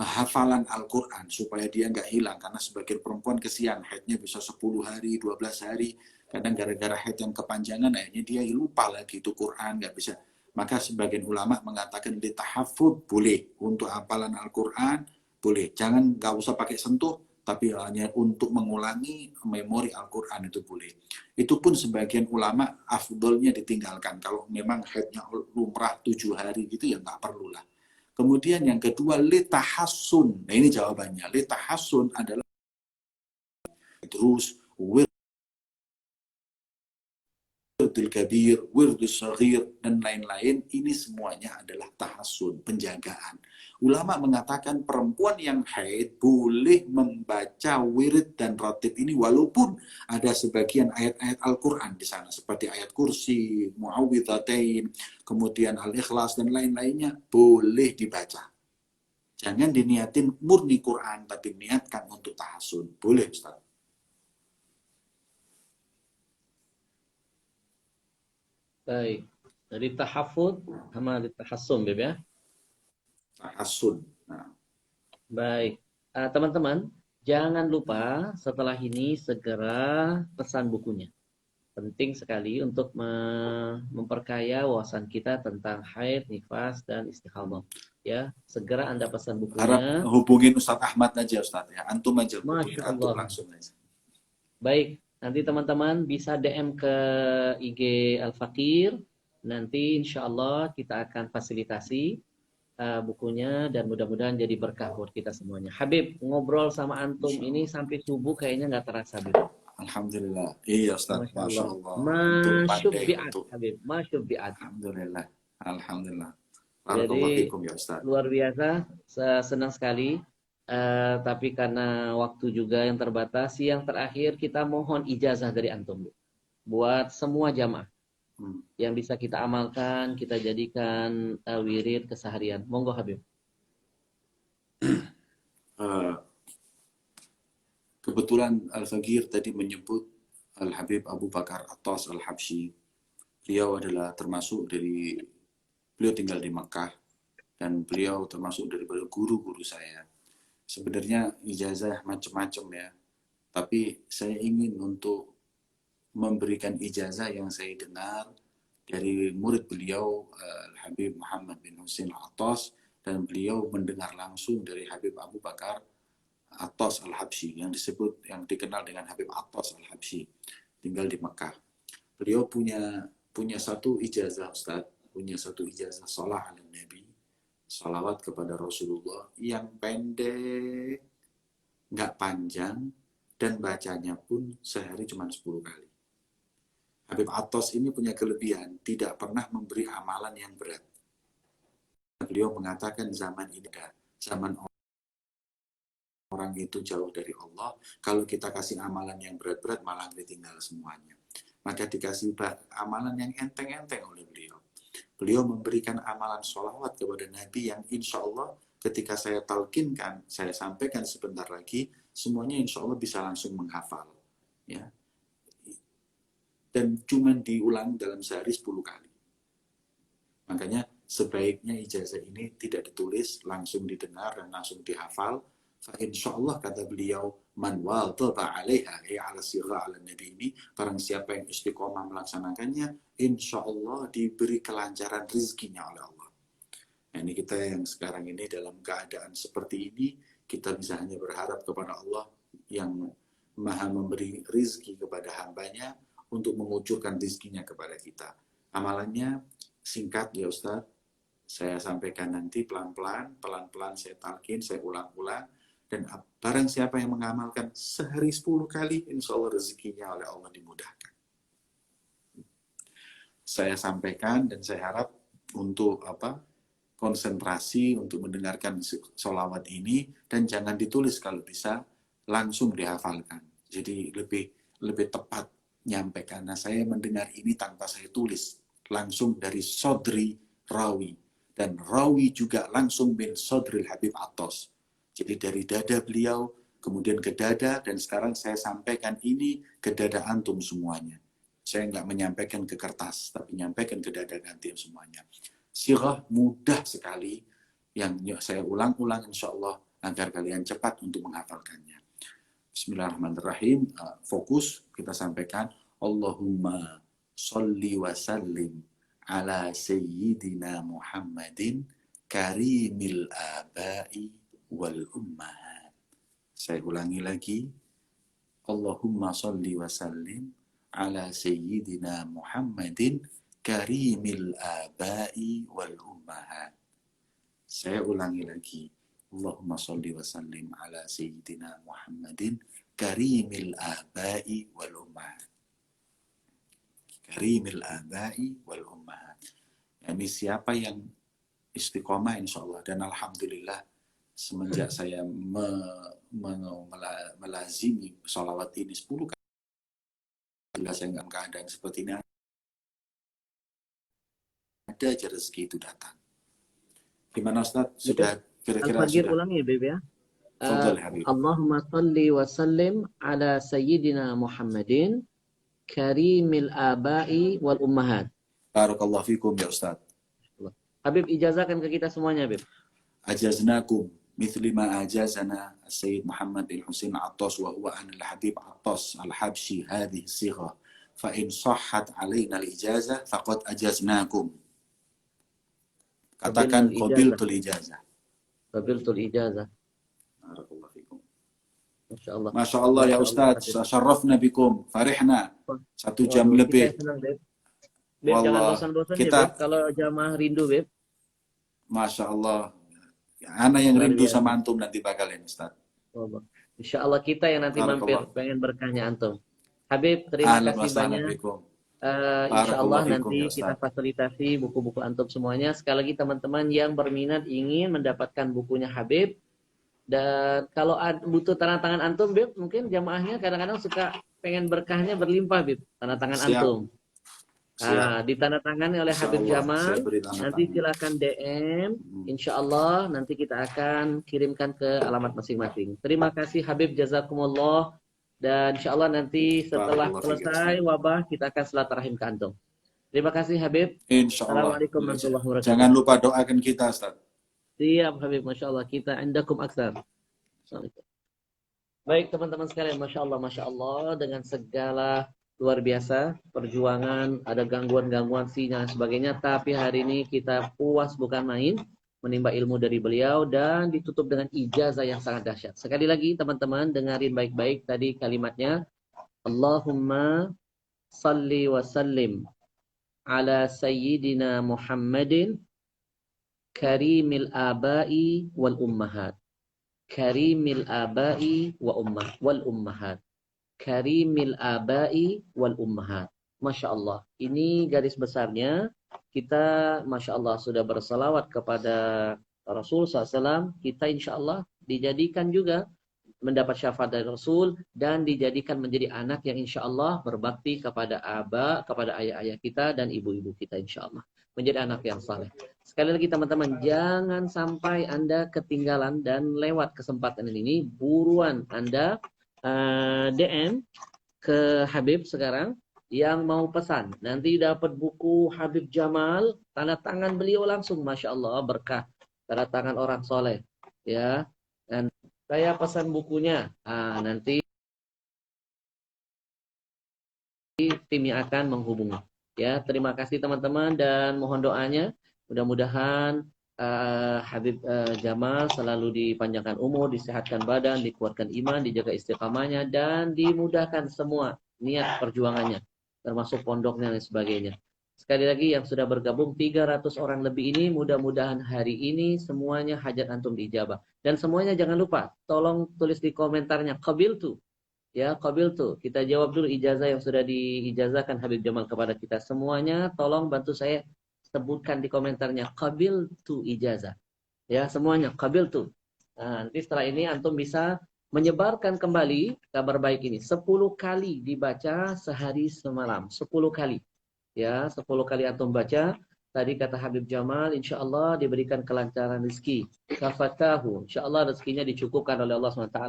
B: hafalan Al-Quran supaya dia nggak hilang, karena sebagian perempuan kesian haidnya bisa 10 hari 12 hari, kadang gara-gara haid yang kepanjangan akhirnya dia lupa lagi itu Quran, nggak bisa. Maka sebagian ulama mengatakan litahafud boleh, untuk hafalan Al-Quran boleh, jangan, nggak usah pakai sentuh, tapi hanya untuk mengulangi memori Al-Quran itu boleh. Itu pun sebagian ulama afdolnya ditinggalkan, kalau memang haidnya lumrah 7 hari gitu ya nggak perlu lah. Kemudian yang kedua, litahassun. Nah ini jawabannya. Litahassun adalah terus wirdul kabir, wirdul saghir, dan lain-lain. Ini semuanya adalah tahassun, penjagaan. Ulama mengatakan perempuan yang haid boleh membaca wirid dan ratib ini walaupun ada sebagian ayat-ayat Al-Quran di sana. Seperti ayat kursi, muawwidhatain, kemudian al-ikhlas, dan lain-lainnya. Boleh dibaca. Jangan diniatin murni Quran, tapi niatkan untuk tahasun. Boleh, Ustaz.
A: Baik. Dari tahafud sama dari tahassum, Beb ya.
B: Tahasun. Nah,
A: Baik. Teman-teman, jangan lupa setelah ini segera pesan bukunya. Penting sekali untuk memperkaya wawasan kita tentang haid, nifas, dan istihadah. Ya, segera Anda pesan
B: harap
A: bukunya.
B: hubungin Ustaz Ahmad aja, Ustaz. Ya, antum aja, hubungin
A: Masya
B: antum
A: Allah.
B: langsung aja.
A: Baik, nanti teman-teman bisa DM ke IG Al-Fakir. Nanti insya Allah kita akan fasilitasi bukunya dan mudah-mudahan jadi berkah buat kita semuanya. Habib, ngobrol sama antum ini
B: InsyaAllah.
A: sampai subuh kayaknya nggak terasa, Habib.
B: Alhamdulillah. Iya, Ustaz.
A: Masya
B: Masya
A: Allah.
B: Allah. Antum pandai
A: Masyubbi'at,
B: untuk.
A: Habib. Masyubbi'at.
B: Alhamdulillah. Alhamdulillah. Barakallahu
A: Jadi
B: fikum ya, Ustaz.
A: luar biasa, senang sekali. Tapi karena waktu juga yang terbatas, yang terakhir kita mohon ijazah dari antum, Bu. Buat semua jamaah
B: Hmm.
A: yang bisa kita amalkan, kita jadikan wirid keseharian. Monggo Habib.
B: Uh, Kebetulan Al-Faqir tadi menyebut Al-Habib Abu Bakar Attas Al-Habsyi. Beliau adalah termasuk dari, beliau tinggal di Mekah, dan beliau termasuk daripada guru-guru saya. Sebenarnya ijazah macam-macam ya, tapi saya ingin untuk memberikan ijazah yang saya dengar dari murid beliau, Habib Muhammad bin Husain Al-Attas, dan beliau mendengar langsung dari Habib Abu Bakar Attas Al-Habsyi, yang disebut, yang dikenal dengan Habib Attas Al-Habsyi, tinggal di Mekah. Beliau punya satu ijazah, Ustaz, punya satu ijazah salat ala Nabi, salawat kepada Rasulullah, yang pendek, nggak panjang, dan bacanya pun sehari cuma 10 kali. Habib Attas ini punya kelebihan, tidak pernah memberi amalan yang berat. Beliau mengatakan zaman ini, zaman orang itu jauh dari Allah, kalau kita kasih amalan yang berat-berat malah ditinggal semuanya. Maka dikasih amalan yang enteng-enteng oleh beliau. Beliau memberikan amalan sholawat kepada Nabi yang insya Allah ketika saya talkinkan, saya sampaikan sebentar lagi, semuanya insya Allah bisa langsung menghafal. Ya. Dan cuma diulang dalam sehari 10 kali. Makanya sebaiknya ijazah ini tidak ditulis, langsung didengar dan langsung dihafal. Insya Allah kata beliau, man wadaba alaiha, ala sirra ala nabi ini, barang siapa yang istiqomah melaksanakannya, insya Allah diberi kelancaran rizkinya oleh Allah. Nah, ini kita yang sekarang ini dalam keadaan seperti ini, kita bisa hanya berharap kepada Allah yang maha memberi rizki kepada hambanya untuk mengucurkan rizkinya kepada kita. Amalannya singkat ya Ustaz, saya sampaikan nanti pelan-pelan saya talkin, saya ulang-ulang, dan barang siapa yang mengamalkan sehari 10 kali, insya Allah rezekinya oleh Allah dimudahkan. Saya sampaikan dan saya harap untuk konsentrasi untuk mendengarkan sholawat ini, dan jangan ditulis kalau bisa, langsung dihafalkan. Jadi lebih tepat nyampe, karena saya mendengar ini tanpa saya tulis, langsung dari sodri rawi, dan rawi juga langsung bin sodril Habib Attas. Jadi dari dada beliau, kemudian ke dada, dan sekarang saya sampaikan ini ke dada antum semuanya. Saya nggak menyampaikan ke kertas, tapi menyampaikan ke dada antum semuanya. Sirah mudah sekali, yang saya ulang-ulang insya Allah agar kalian cepat untuk menghafalkannya. Bismillahirrahmanirrahim. Fokus kita sampaikan. Allahumma sholli wa sallim ala sayyidina Muhammadin karimil abai wal ummahat. Saya ulangi lagi. Allahumma sholli wa sallim ala sayyidina Muhammadin karimil abai wal ummahat. Saya ulangi lagi. Allahumma sholli wa sallim ala sayyidina Muhammadin karimil abai wal ummahat. Karimil abai wal ummahat. Yani siapa yang istiqomah insya Allah, dan alhamdulillah semenjak saya melazimi sholawat ini 10 kali, saya dalam keadaan seperti ini, ada aja rezeki itu datang. Gimana Ustaz? Sudah kira-kira
C: Al-Fajr
B: sudah?
C: ulangi Beb ya.
B: Fadhal Habib.
C: Allahumma salli wa sallim ala sayyidina Muhammadin karimil abai wal ummahat.
B: Barakallahu fikum ya Ustaz.
C: Habib ijazahkan ke kita semuanya Beb.
B: Ajaznakum mithli ma ajazana Sayyid Muhammad bin Husain Attas wa huwa an al-Habib Attas al-Habshi hadhihi sigha fa in sahhat alaina al-ijazah faqad ajaznakum. Katakan qabiltul ijazah.
C: Qabiltul ijazah.
B: Barakallahu fikum.
C: Masya Allah.
B: Masya Allah ya Ustaz, syarrafna bikum, farihna. 1 jam
C: Waduh,
B: lebih.
C: kita senang, Beb. Beb, jangan
B: Wallah,
C: bosan-bosan ya
B: kita-
C: Beb. Kalau jamaah rindu Beb.
B: Masya Allah. Ana yang
C: Luar
B: rindu
C: biasa.
B: sama antum nanti bakalan Ustaz.
C: Allah. Insya Allah kita yang nanti mampir
B: Barakallah.
C: pengen berkahnya antum. Habib, terima
B: Ahlan wa
C: kasih
B: sahlan
C: banyak.
B: bikum.
C: Insya Allah
B: Barakallahu fikum,
C: nanti
B: ya Ustaz.
C: kita fasilitasi buku-buku antum semuanya. Sekali lagi teman-teman yang berminat ingin mendapatkan bukunya Habib, dan kalau butuh tanda tangan antum Bib, mungkin jamaahnya kadang-kadang suka pengen berkahnya berlimpah Bib, tanda tangan
B: Siap.
C: antum.
B: Siap.
C: Ditandatangani oleh
B: Insya
C: Habib
B: Allah,
C: Jamal.
B: saya beri tanda
C: Nanti
B: tangan.
C: silakan DM. Insya Allah nanti kita akan kirimkan ke alamat masing-masing. Terima kasih Habib, jazakumullah. Dan insya Allah nanti setelah
B: Barakallahu
C: selesai
B: fiik,
C: wabah kita akan silaturahim ke antum. Terima kasih Habib.
B: Insya Allah.
C: Assalamualaikum warahmatullahi wabarakatuh.
B: Jangan lupa doakan kita Ustaz.
C: Siap Habib, Masya Allah. Kita indakum aksar. Assalamualaikum. Baik teman-teman sekalian, Masya Allah, dengan segala luar biasa perjuangan, ada gangguan-gangguan sinyal dan sebagainya, tapi hari ini kita puas bukan main menimba ilmu dari beliau dan ditutup dengan ijazah yang sangat dahsyat. Sekali lagi teman-teman dengarin baik-baik tadi kalimatnya. Allahumma salli wa sallim ala sayyidina Muhammadin karimil abai wal ummahat. Karimil abai wal ummahat. Karimil abai wal ummahat. Masya Allah. Ini garis besarnya. Kita Masya Allah sudah bersalawat kepada Rasul SAW. Kita insya Allah dijadikan juga mendapat syafaat dari Rasul dan dijadikan menjadi anak yang insya Allah berbakti kepada kepada ayah-ayah kita dan ibu-ibu kita insya Allah. Menjadi anak yang saleh. Sekali lagi teman-teman, jangan sampai Anda ketinggalan dan lewat kesempatan ini. Buruan Anda DM ke Habib sekarang yang mau pesan. Nanti dapat buku Habib Jamal, tanda tangan beliau langsung, Masya Allah, berkah. Tanda tangan orang soleh. Ya, dan saya pesan bukunya. Nanti tim yang akan menghubungi. Ya, terima kasih teman-teman dan mohon doanya. Mudah-mudahan Habib Jamal selalu dipanjangkan umur, disehatkan badan, dikuatkan iman, dijaga istiqamahnya dan dimudahkan semua niat perjuangannya, termasuk pondoknya dan sebagainya. Sekali lagi yang sudah bergabung 300 orang lebih ini, mudah-mudahan hari ini semuanya hajat antum diijabah. Dan semuanya jangan lupa, tolong tulis di komentarnya qabiltu. Ya, qabiltu. Kita jawab dulu ijazah yang sudah diijazahkan Habib Jamal kepada kita semuanya. Tolong bantu saya sebutkan di komentarnya qabiltu ijazah. Ya, semuanya qabiltu. Nanti setelah ini antum bisa menyebarkan kembali kabar baik ini. 10 kali dibaca sehari semalam. 10 kali. Ya, 10 kali antum baca. Tadi kata Habib Jamal, insya Allah diberikan kelancaran rezeki. Kafatahu. Insya Allah rezekinya dicukupkan oleh Allah SWT.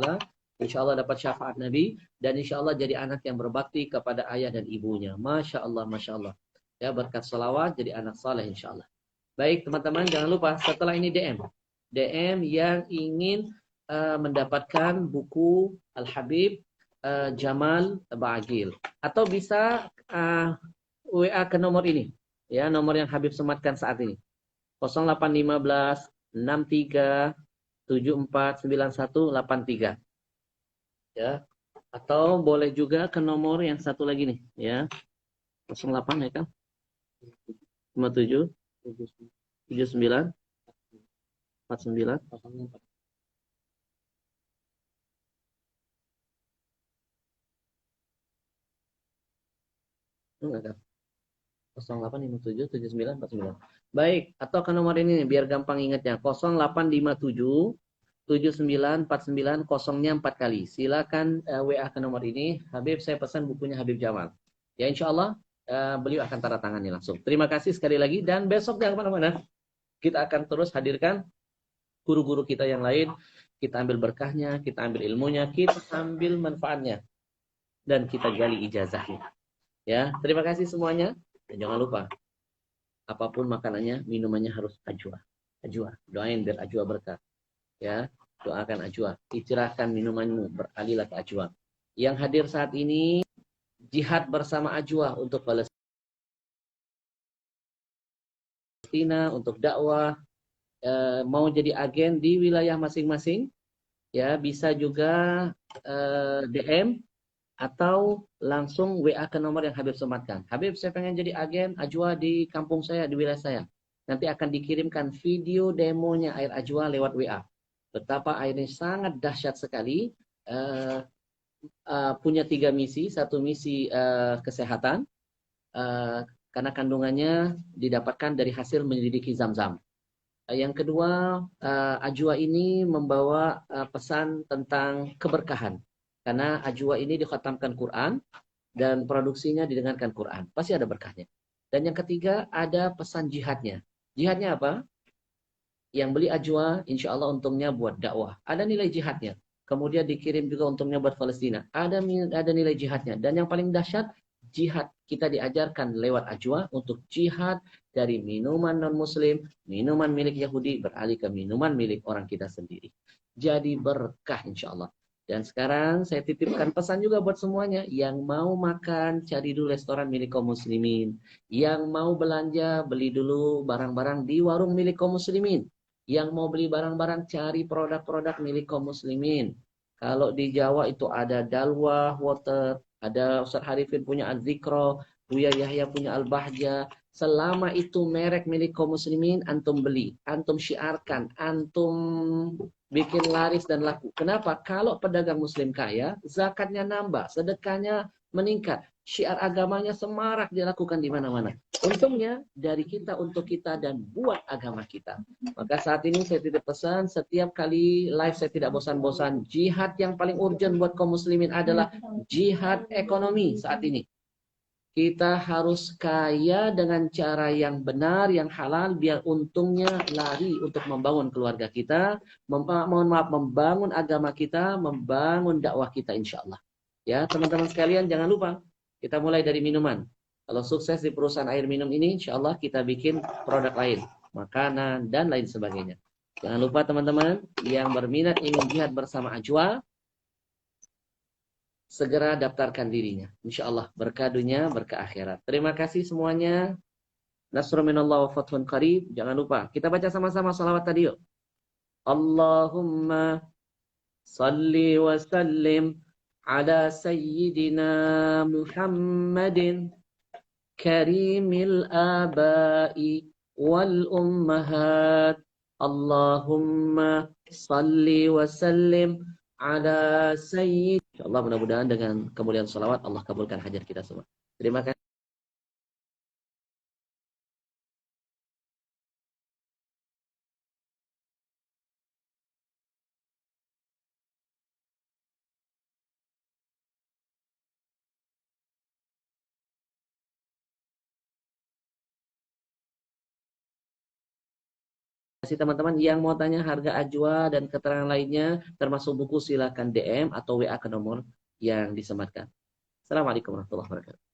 C: Insya Allah dapat syafaat Nabi. Dan insya Allah jadi anak yang berbakti kepada ayah dan ibunya. Masya Allah, Masya Allah. Ya, berkat salawat jadi anak saleh insya Allah. Baik teman-teman, jangan lupa setelah ini DM. DM yang ingin mendapatkan buku Al-Habib Jamal Ba'agil. Atau bisa WA ke nomor ini. Ya, nomor yang Habib sematkan saat ini. 0815 63 749183. Ya. Atau boleh juga ke nomor yang satu lagi nih, ya. 08 ya kan? 57 79 49 enggak ada. 0857 79 49. Baik, atau ke nomor ini nih, biar gampang ingatnya. 0857 7949 kosongnya 4 kali. Silakan WA ke nomor ini. Habib, saya pesan bukunya Habib Jamal. Ya, insya Allah beliau akan tanda tangani langsung. Terima kasih sekali lagi. Dan besok jangan kemana-mana. Kita akan terus hadirkan guru-guru kita yang lain. Kita ambil berkahnya, kita ambil ilmunya, kita ambil manfaatnya. Dan kita gali ijazahnya. Ya, terima kasih semuanya. Dan jangan lupa, apapun makanannya, minumannya harus ajwa. Ajwa. Doain biar ajwa berkah. Ya, doakan ajwa. Istirahatkan minumanmu, beralihlah ke ajwa. Yang hadir saat ini, jihad bersama ajwa untuk Palestina, untuk dakwah, mau jadi agen di wilayah masing-masing, ya bisa juga DM atau langsung WA ke nomor yang Habib sematkan. Habib, saya pengen jadi agen ajwa di kampung saya, di wilayah saya. Nanti akan dikirimkan video demonya air ajwa lewat WA. Betapa airnya sangat dahsyat sekali. Punya 3 misi. Satu misi kesehatan, karena kandungannya didapatkan dari hasil menyelidiki Zam-Zam. Yang kedua, ajwa ini membawa pesan tentang keberkahan. Karena ajwa ini dikhatamkan Quran dan produksinya didengarkan Quran. Pasti ada berkahnya. Dan yang ketiga, ada pesan jihadnya. Jihadnya apa? Yang beli ajwa, insya Allah untungnya buat dakwah. Ada nilai jihadnya. Kemudian dikirim juga untungnya buat Palestina. Ada nilai jihadnya. Dan yang paling dahsyat, jihad kita diajarkan lewat ajwa untuk jihad dari minuman non-muslim, minuman milik Yahudi, beralih ke minuman milik orang kita sendiri. Jadi berkah insya Allah. Dan sekarang saya titipkan pesan juga buat semuanya. Yang mau makan, cari dulu restoran milik kaum muslimin. Yang mau belanja, beli dulu barang-barang di warung milik kaum muslimin. Yang mau beli barang-barang, cari produk-produk milik kaum muslimin. Kalau di Jawa itu ada Dalwah Water, ada Ustaz Harifin punya Al-Zikro, Buya Yahya punya Al-Bahja. Selama itu merek milik kaum muslimin, antum beli, antum syiarkan, antum bikin laris dan laku. Kenapa? Kalau pedagang muslim kaya, zakatnya nambah, sedekahnya meningkat, syiar agamanya semarak dilakukan di mana-mana. Untungnya dari kita untuk kita dan buat agama kita. Maka saat ini saya titip pesan, setiap kali live saya tidak bosan-bosan. Jihad yang paling urgent buat kaum muslimin adalah jihad ekonomi saat ini. Kita harus kaya dengan cara yang benar, yang halal, biar untungnya lari untuk membangun keluarga kita, membangun agama kita, membangun dakwah kita insya Allah. Ya, teman-teman sekalian jangan lupa, kita mulai dari minuman. Kalau sukses di perusahaan air minum ini, insya Allah kita bikin produk lain, makanan, dan lain sebagainya. Jangan lupa teman-teman, yang berminat ingin jihad bersama ajwa, segera daftarkan dirinya. Insya Allah berkah dunia, berkah akhirat. Terima kasih semuanya. Nasrul minallah wa fathun qarib. Jangan lupa, kita baca sama-sama salawat tadi yuk. Allahumma salli wa sallim ala sayyidina Muhammadin karimil abai wal ummahat. Allahumma salli wa sallim ala sayyid. InsyaAllah mudah-mudahan dengan kemuliaan salawat Allah kabulkan hajat kita semua. Terima kasih. Teman-teman yang mau tanya harga ajwa dan keterangan lainnya termasuk buku silakan DM atau WA ke nomor yang disematkan. Assalamualaikum warahmatullahi wabarakatuh.